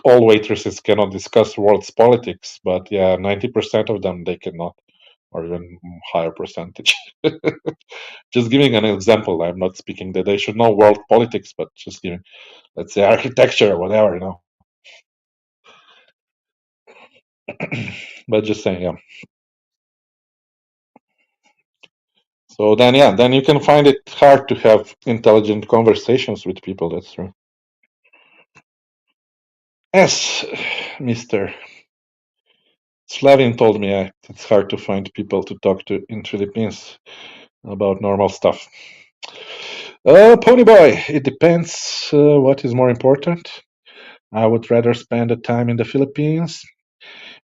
all waitresses cannot discuss world's politics, but yeah, 90% of them they cannot, or even higher percentage. Just giving an example. I'm not speaking that they should know world politics, but just giving, let's say, architecture or whatever. But just saying, yeah. So then, yeah, then you can find it hard to have intelligent conversations with people. That's true. Yes, Mr. Slavin told me it's hard to find people to talk to in Philippines about normal stuff. Pony boy, it depends what is more important. I would rather spend the time in the Philippines.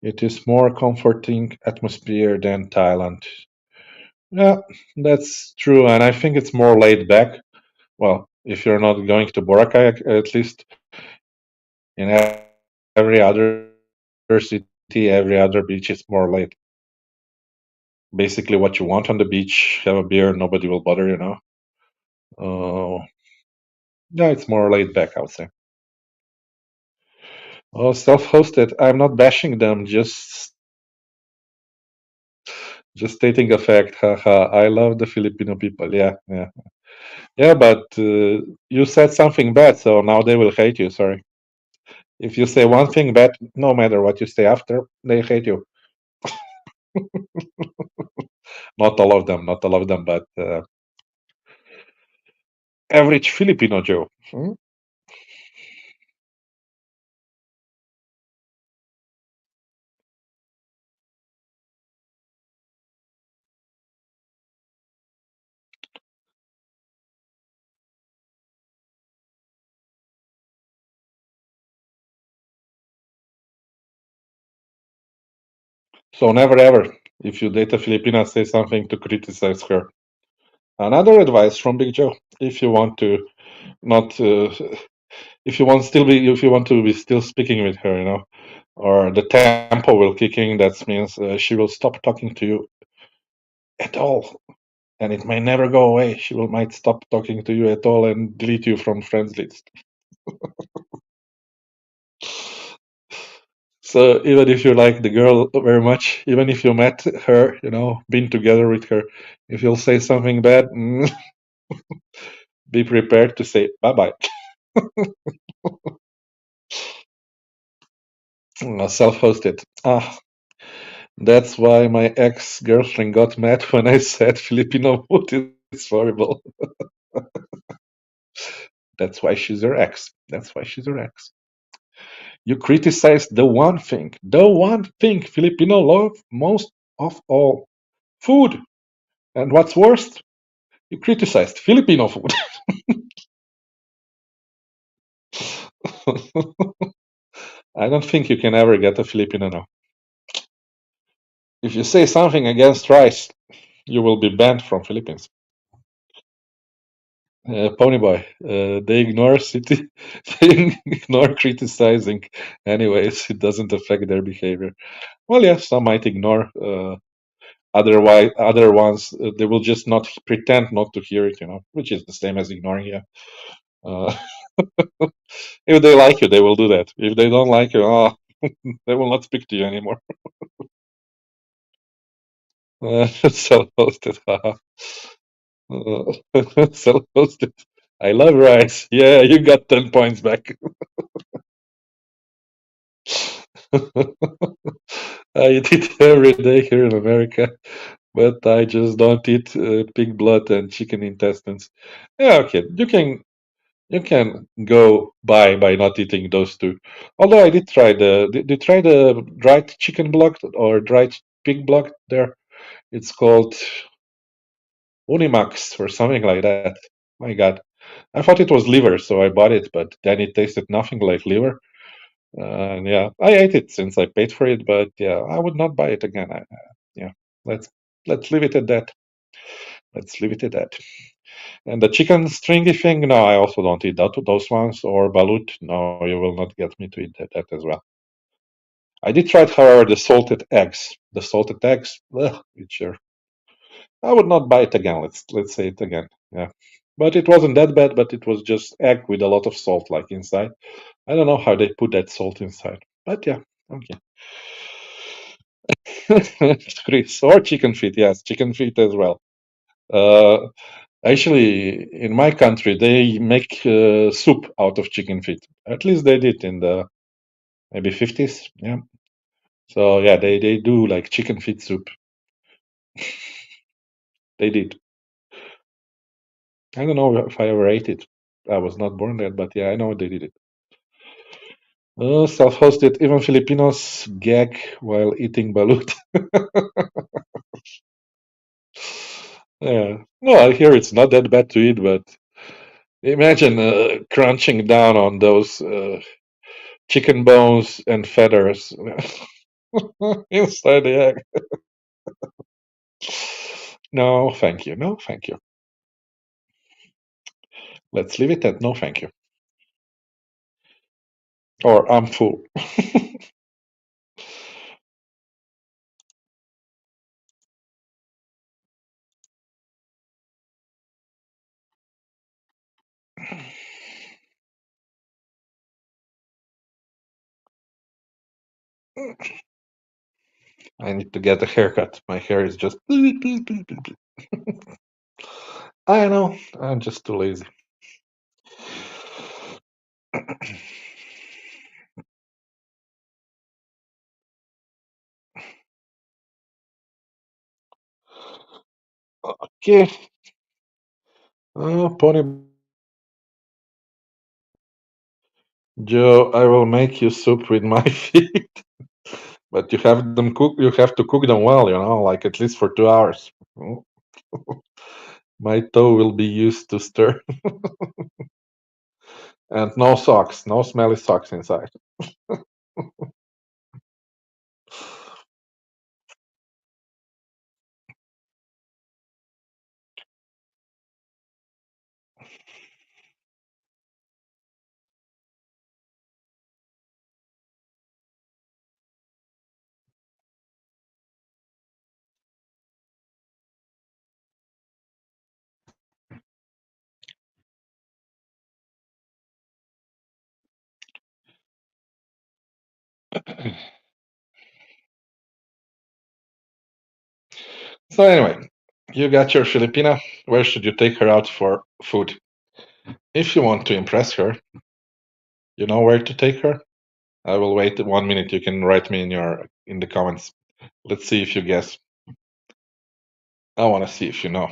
It is more comforting atmosphere than Thailand. Yeah, that's true, and I think it's more laid back. Well, if you're not going to Boracay, at least in every other city, every other beach is more laid. Basically, what you want on the beach, have a beer, nobody will bother. Yeah, it's more laid back, I would say. Oh, self-hosted. I'm not bashing them, just stating a fact. Haha. I love the Filipino people. Yeah, yeah, yeah. But you said something bad, so now they will hate you. Sorry. If you say one thing bad, no matter what you say after, they hate you. Not all of them, not all of them, but average Filipino Joe. So never ever, if you date a Filipina, say something to criticize her. Another advice from Big Joe: if you want to not, if you want to be still speaking with her, or the tempo will kick in, that means she will stop talking to you at all, and it may never go away. She might stop talking to you at all and delete you from friends list. So even if you like the girl very much, even if you met her, been together with her, if you'll say something bad, be prepared to say bye bye. Self-hosted. That's why my ex-girlfriend got mad when I said Filipino food is horrible. That's why she's your ex. That's why she's your ex. You criticize the one thing Filipino love most of all: food. And what's worst, you criticized Filipino food. I don't think you can ever get a Filipino now. If you say something against rice, you will be banned from Philippines. Ponyboy, they ignore city, they ignore criticizing. Anyways, it doesn't affect their behavior. Well, yeah, some might ignore. Otherwise, other ones they will just not pretend not to hear it, which is the same as ignoring you. Uh, if they like you, they will do that. If they don't like you, they will not speak to you anymore. Self-hosted, haha. Self-hosted. I love rice. Yeah, you got 10 points back. I eat it every day here in America, but I just don't eat pig blood and chicken intestines. Yeah, okay, you can go by not eating those two. Although I did try did you try the dried chicken blood or dried pig blood there? It's called Unimax or something like that. My God, I thought it was liver, so I bought it, but then it tasted nothing like liver. And yeah, I ate it since I paid for it, but yeah, I would not buy it again. Yeah, let's let's leave it at that. Let's leave it at that. And the chicken stringy thing, no, I also don't eat those ones. Or balut, no, you will not get me to eat that as well. I did try, however, the salted eggs. The salted eggs, ugh, sure. I would not buy it again. Let's say it again. Yeah, but it wasn't that bad. But it was just egg with a lot of salt, like inside. I don't know how they put that salt inside, but yeah, okay. Chris, or chicken feet, yes, chicken feet as well. Uh, Actually, in my country, they make soup out of chicken feet. At least they did in the maybe 50s. Yeah. So yeah, they do like chicken feet soup. They did. I don't know if I ever ate it. I was not born there, but yeah, I know they did it. Self-hosted, even Filipinos gag while eating balut. Yeah. No, I hear it's not that bad to eat, but imagine crunching down on those chicken bones and feathers inside the egg. No, thank you. No, thank you. Let's leave it at no, thank you. Or I'm full. I need to get a haircut. My hair is just. I know. I'm just too lazy. Okay. Pony Joe, I will make you soup with my feet. But you have them cook. You have to cook them well, like at least for 2 hours. Oh, my toe will be used to stir, and no socks, no smelly socks inside. So anyway, you got your Filipina. Where should you take her out for food? If you want to impress her, you know where to take her. I will wait 1 minute. You can write me in the comments. Let's see if you guess. I want to see if you know.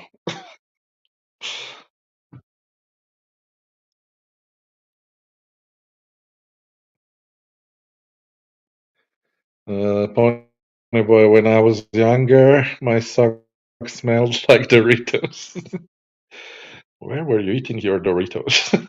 Pony boy, when I was younger, my socks smelled like Doritos. Where were you eating your Doritos?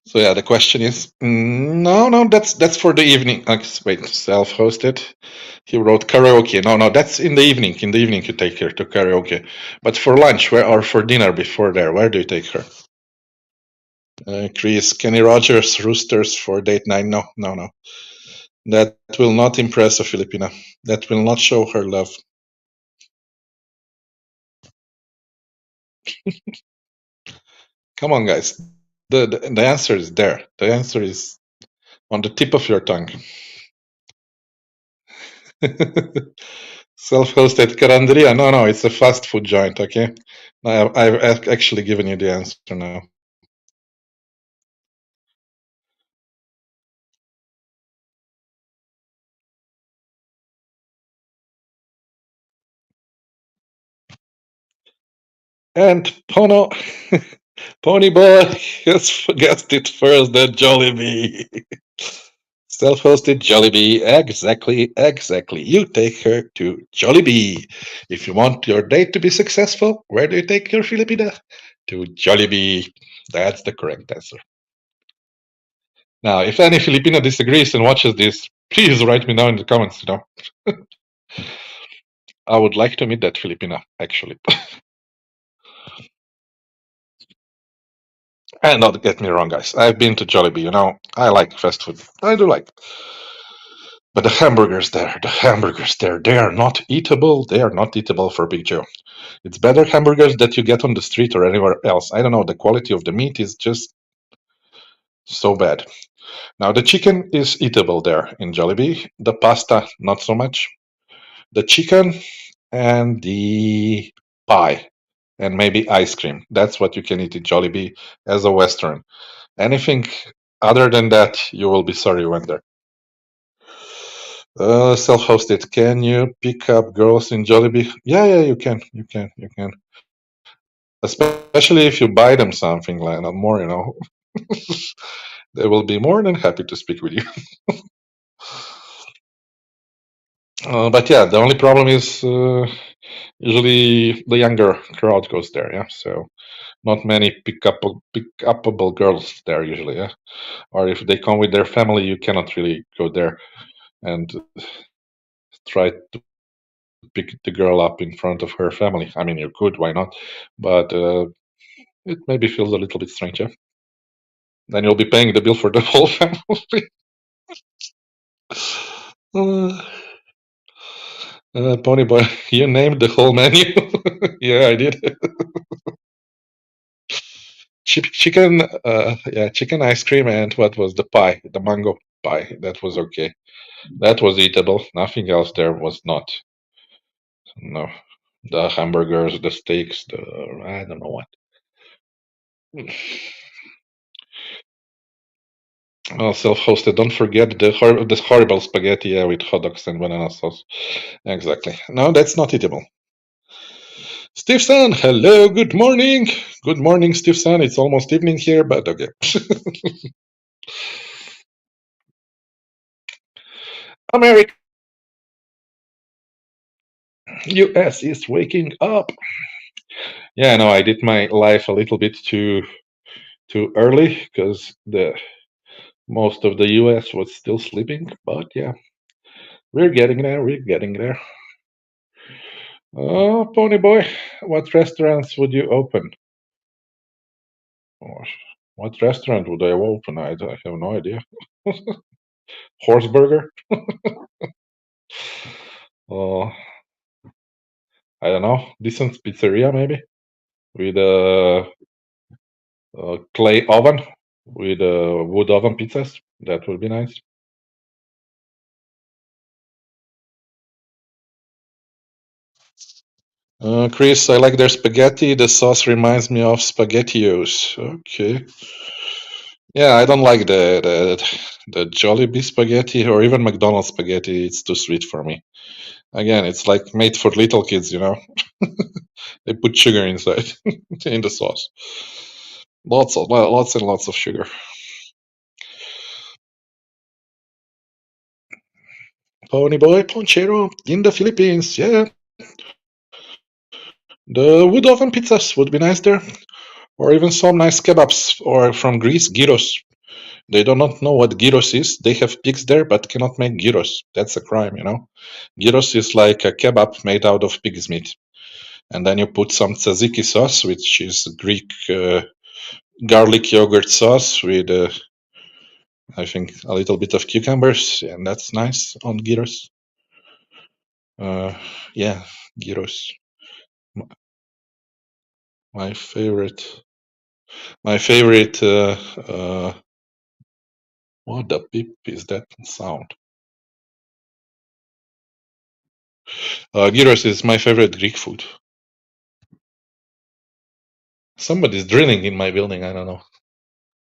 So yeah, the question is, no, that's for the evening. Wait, self-hosted. He wrote karaoke. No, that's in the evening. In the evening, you take her to karaoke. But for lunch, or for dinner before there, where do you take her? Chris, Kenny Rogers, Roosters for date night. No. That will not impress a Filipina. That will not show her love. Come on, guys. The answer is there. The answer is on the tip of your tongue. Self-hosted Carandria. No, it's a fast food joint. Okay, I've actually given you the answer now. And Pony Boy has guessed it first. That Jollibee. Self-hosted Jollibee. Exactly, exactly. You take her to Jollibee. If you want your date to be successful, where do you take your Filipina? To Jollibee. That's the correct answer. Now, if any Filipino disagrees and watches this, please write me down in the comments. I would like to meet that Filipina, actually. And not get me wrong, guys. I've been to Jollibee. I like fast food. I do like. But the hamburgers there, they are not eatable. They are not eatable for Big Joe. It's better hamburgers that you get on the street or anywhere else. I don't know. The quality of the meat is just so bad. Now, the chicken is eatable there in Jollibee. The pasta, not so much. The chicken and the pie and maybe ice cream. That's what you can eat in Jollibee as a Western. Anything other than that, you will be sorry you went there. Self-hosted. Can you pick up girls in Jollibee? Yeah, you can. You can. Especially if you buy them something like more, they will be more than happy to speak with you. But yeah, the only problem is usually the younger crowd goes there. Yeah, so not many pick upable girls there usually. Yeah, or if they come with their family, you cannot really go there and try to pick the girl up in front of her family. I mean, you could, why not? But it maybe feels a little bit strange. Yeah? Then you'll be paying the bill for the whole family. uh, Pony Boy, you named the whole menu. Yeah, I did. Chicken, yeah, chicken ice cream, and what was the pie? The mango pie. That was okay. That was eatable. Nothing else there was not. No, the hamburgers, the steaks, the I don't know what. Oh, self-hosted. Don't forget the horrible spaghetti, yeah, with hot dogs and banana sauce. Exactly. No, that's not eatable. Steveson, hello, good morning. Good morning, Steveson. It's almost evening here, but okay. America, US is waking up. Yeah, no, I did my life a little bit too early because the most of the US was still sleeping. But yeah, we're getting there. We're getting there. Oh, Pony Boy, what restaurants would you open? Or what restaurant would I open? I have no idea. Horseburger? Uh, I don't know. Decent pizzeria maybe with a clay oven with wood oven pizzas. That would be nice. Chris, I like their spaghetti. The sauce reminds me of SpaghettiOs. Okay. Yeah, I don't like the Jollibee spaghetti or even McDonald's spaghetti. It's too sweet for me. Again, it's like made for little kids. They put sugar inside in the sauce. Lots and lots of sugar. Pony Boy Ponchero in the Philippines. Yeah, the wood oven pizzas would be nice there, or even some nice kebabs. Or from Greece, gyros. They do not know what gyros is. They have pigs there, but cannot make gyros. That's a crime. Gyros is like a kebab made out of pig's meat, and then you put some tzatziki sauce, which is Greek garlic yogurt sauce with, I think, a little bit of cucumbers, and that's nice on gyros. Yeah, gyros. My favorite. My favorite. What the beep is that sound? Gyros is my favorite Greek food. Somebody's drilling in my building. I don't know.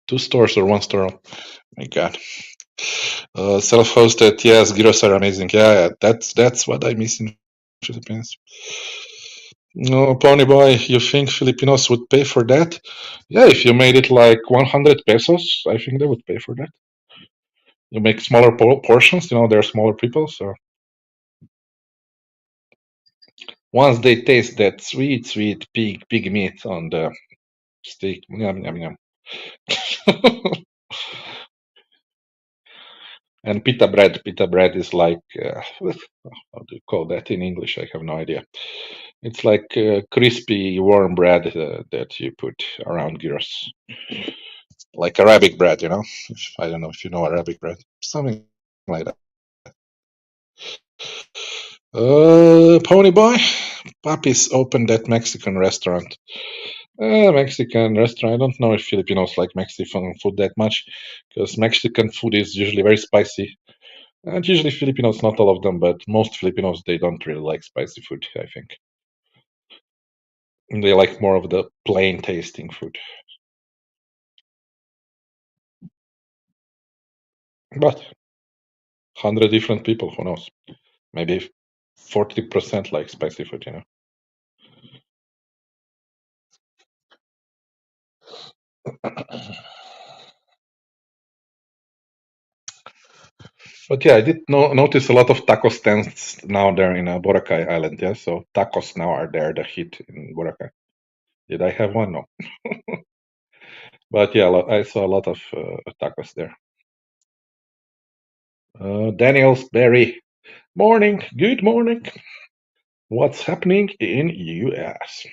2 stores or 1 store. My God. Self-hosted. Yes, gyros are amazing. Yeah, that's what I miss in Philippines. No, Pony Boy, you think Filipinos would pay for that? Yeah, if you made it like 100 pesos, I think they would pay for that. You make smaller portions. They're smaller people, so once they taste that sweet, sweet pig meat on the steak, yum yum yum. And pita bread. Pita bread is like how do you call that in English? I have no idea. It's like crispy, warm bread that you put around gyros, like Arabic bread. I don't know if you know Arabic bread, something like that. Pony boy, Papi's opened that Mexican restaurant. Mexican restaurant. I don't know if Filipinos like Mexican food that much, because Mexican food is usually very spicy. And usually Filipinos, not all of them, but most Filipinos, they don't really like spicy food, I think. They like more of the plain tasting food. But 100 different people, who knows? Maybe 40% like spicy food. But yeah, I did notice a lot of taco stands now there in Boracay Island. Yeah, so tacos now are there, the hit in Boracay. Did I have one? No. But yeah, I saw a lot of tacos there. Daniel's Berry. Morning. Good morning. What's happening in US?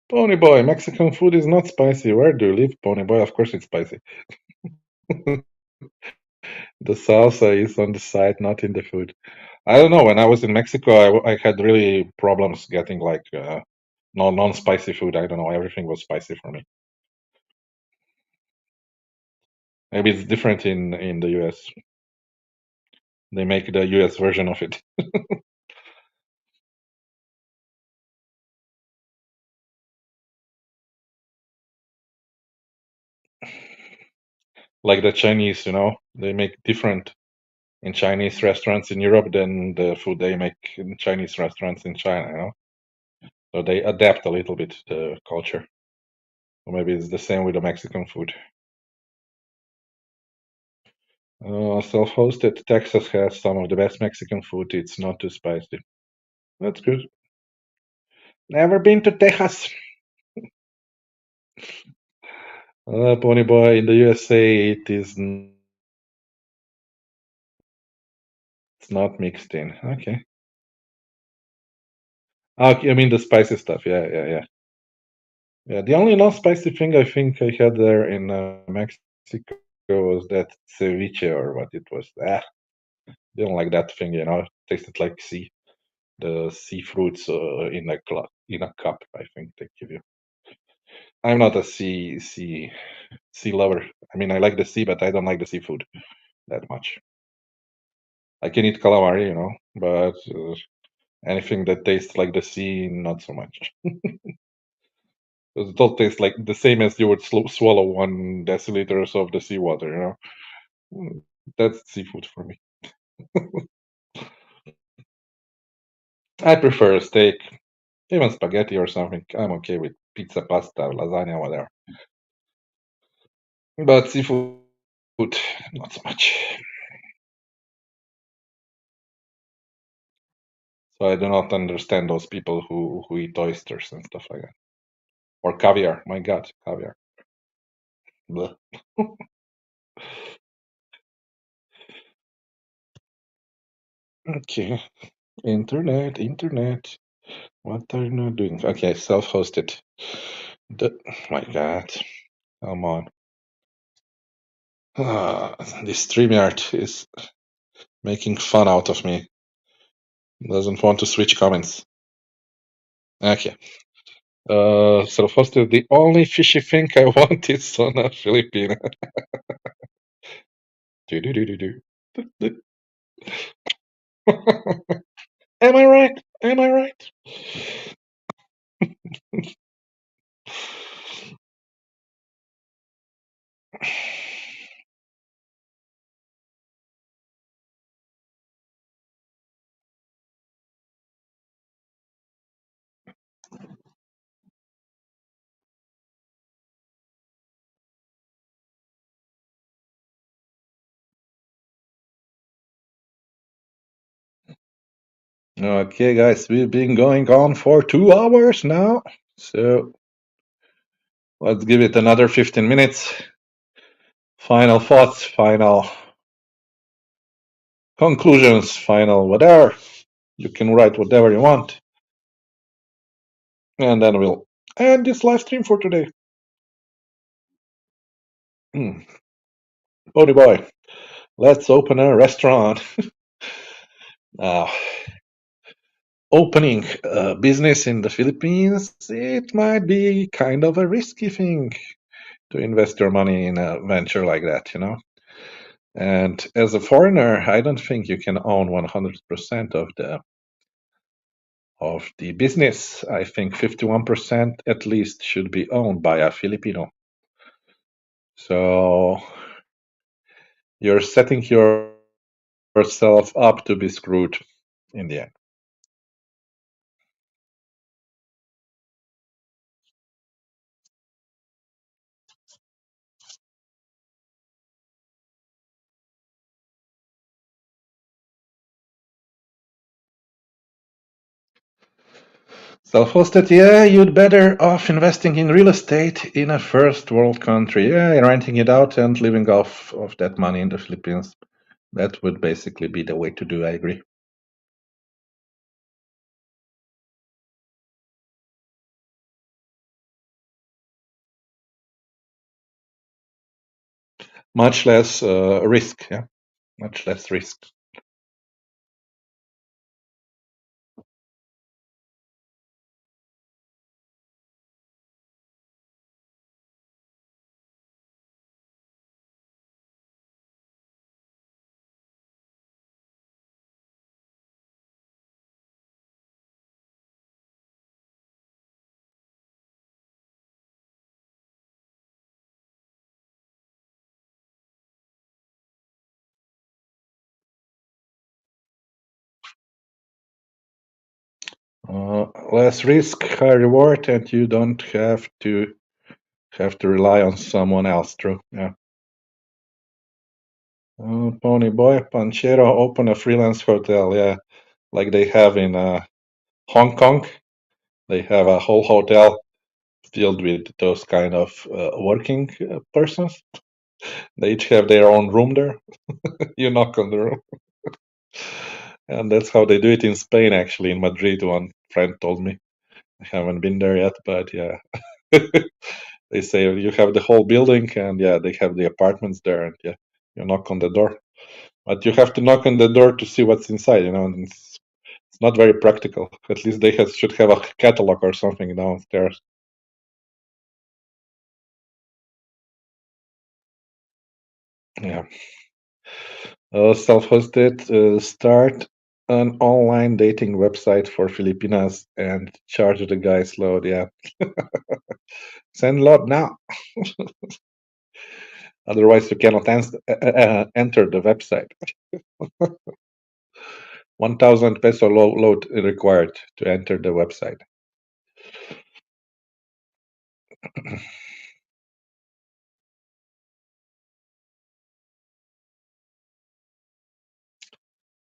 Pony Boy, Mexican food is not spicy. Where do you live, Pony Boy? Of course it's spicy. The salsa is on the side, not in the food. I don't know. When I was in Mexico, I had really problems getting like non-spicy food. I don't know. Everything was spicy for me. Maybe it's different in the US. They make the US version of it. Like the Chinese, they make different in Chinese restaurants in Europe than the food they make in Chinese restaurants in China. So they adapt a little bit the culture. Or maybe it's the same with the Mexican food. Self-hosted. Texas has some of the best Mexican food. It's not too spicy. That's good. Never been to Texas. Pony Boy, in the USA, it's not mixed in. Okay. I mean the spicy stuff. Yeah, yeah, yeah. Yeah, the only non-spicy thing I think I had there in Mexico was that ceviche or what it was. Didn't like that thing. Tasted like the sea fruits in a cup. I think they give you. I'm not a sea lover. I mean, I like the sea, but I don't like the seafood that much. I can eat calamari, but anything that tastes like the sea, not so much. Because it all tastes like the same as you would swallow 1 deciliters of the seawater. Mm, That's seafood for me. I prefer a steak, even spaghetti or something. I'm okay with pizza, pasta, lasagna, whatever. But seafood, not so much. So I do not understand those people who eat oysters and stuff like that. Or caviar. My God, caviar. Blech. Okay. Internet. What are you not doing? Okay, self-hosted. My God. Come on. This StreamYard is making fun out of me. Doesn't want to switch comments. Okay. Self-hosted. The only fishy thing I want is on a Filipina. Do. Am I right? Am I right? Okay, guys, we've been going on for 2 hours now. So let's give it another 15 minutes. Final thoughts, final conclusions, final whatever. You can write whatever you want. And then we'll end this live stream for today. Pony boy, let's open a restaurant. uh, Opening a business in the Philippines, it might be kind of a risky thing to invest your money in a venture like that, you know? And as a foreigner, I don't think you can own 100% of the business. I think 51% at least should be owned by a Filipino. So you're setting yourself up to be screwed in the end. Self-hosted, yeah, you'd better off investing in real estate in a first world country. Yeah, renting it out and living off of that money in the Philippines. That would basically be the way to do, I agree. Much less risk, yeah, much less risk. Less risk, high reward, and you don't have to rely on someone else. True. Yeah. Pony boy, Panchero open a freelance hotel. Yeah, like they have in Hong Kong. They have a whole hotel filled with those kind of working persons. They each have their own room there. You knock on the room, and that's how they do it in Spain. Actually, in Madrid, one friend told me. I haven't been there yet, but yeah. They say you have the whole building, and yeah, they have the apartments there, and yeah, you knock on the door, but you have to knock on the door to see what's inside, you know, and it's not very practical. At least they should have a catalog or something downstairs. Yeah. Self-hosted, start an online dating website for Filipinas and charge the guys load. Yeah, send load now. Otherwise, you cannot enter the website. 1,000 peso load required to enter the website.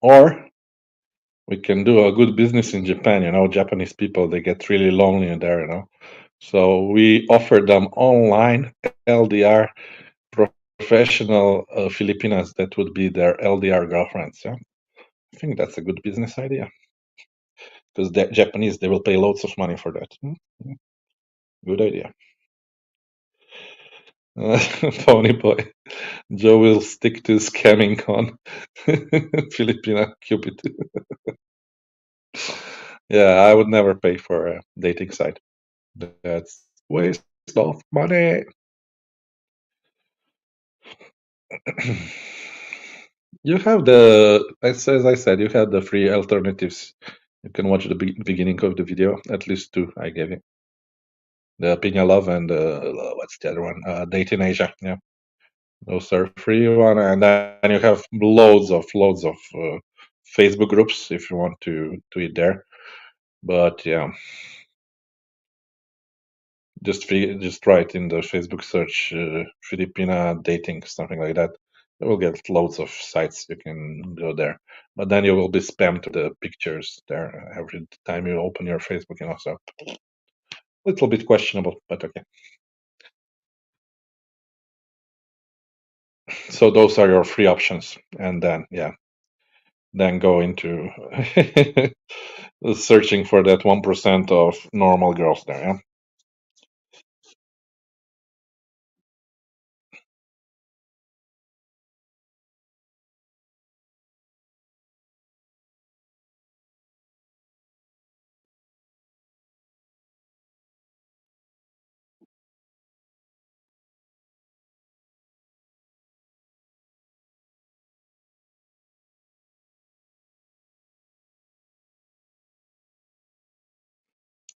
Or we can do a good business in Japan. You know, Japanese people, they get really lonely in there, you know. So we offer them online LDR professional Filipinas that would be their LDR girlfriends. Yeah, I think that's a good business idea because the Japanese, they will pay loads of money for that. Good idea. Pony boy. Joe will stick to scamming on Filipina Cupid. Yeah, I would never pay for a dating site. That's waste of money. You have as I said, you have the free alternatives. You can watch the beginning of the video, at least two I gave you. The Pina Love and what's the other one? Date in Asia. Yeah, those are free one, and then you have loads of Facebook groups if you want to it there. But yeah, just write in the Facebook search Filipina dating, something like that. You will get loads of sites you can go there, but then you will be spammed to the pictures there every time you open your Facebook, so little bit questionable, but okay. So those are your free options, and then go into searching for that 1% of normal girls there. Yeah.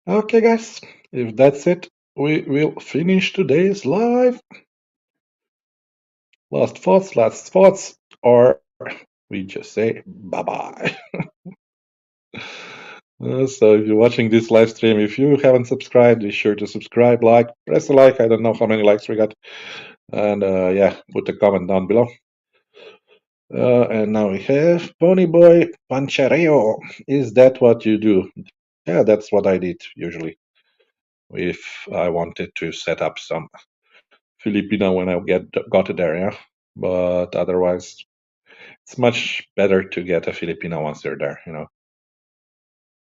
Okay, guys, if that's it, we will finish today's live. Last thoughts, or we just say bye bye. So if you're watching this live stream, if you haven't subscribed, be sure to subscribe, press a like. I don't know how many likes we got, and put a comment down below. And now we have Ponyboy Panchareo. Is that what you do? Yeah, that's what I did usually if I wanted to set up some Filipina when I got there, yeah. But otherwise, it's much better to get a Filipina once you're there.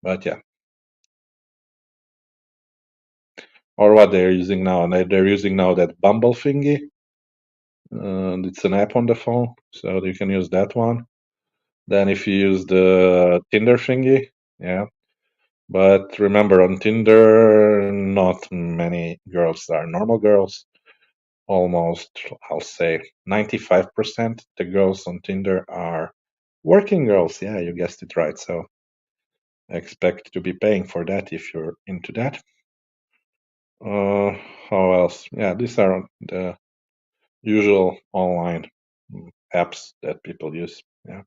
But yeah, or what they're using now, and they're using now that Bumble thingy. It's an app on the phone, so you can use that one. Then if you use the Tinder thingy, yeah. But remember, on Tinder, not many girls are normal girls. Almost, I'll say, 95% the girls on Tinder are working girls. Yeah, you guessed it right. So expect to be paying for that if you're into that. How else? Yeah, these are the usual online apps that people use. Yeah.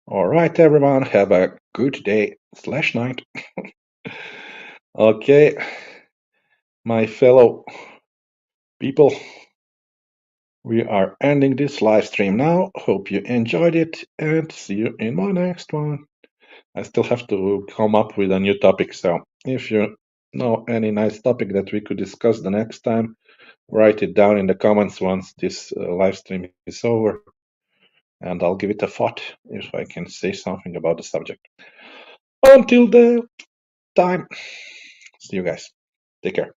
All right, everyone. Have a good day/night. Okay, my fellow people, we are ending this live stream now. Hope you enjoyed it, and see you in my next one. I still have to come up with a new topic, so if you know any nice topic that we could discuss the next time, write it down in the comments once this live stream is over, and I'll give it a thought if I can say something about the subject. Until the time, see you guys. Take care.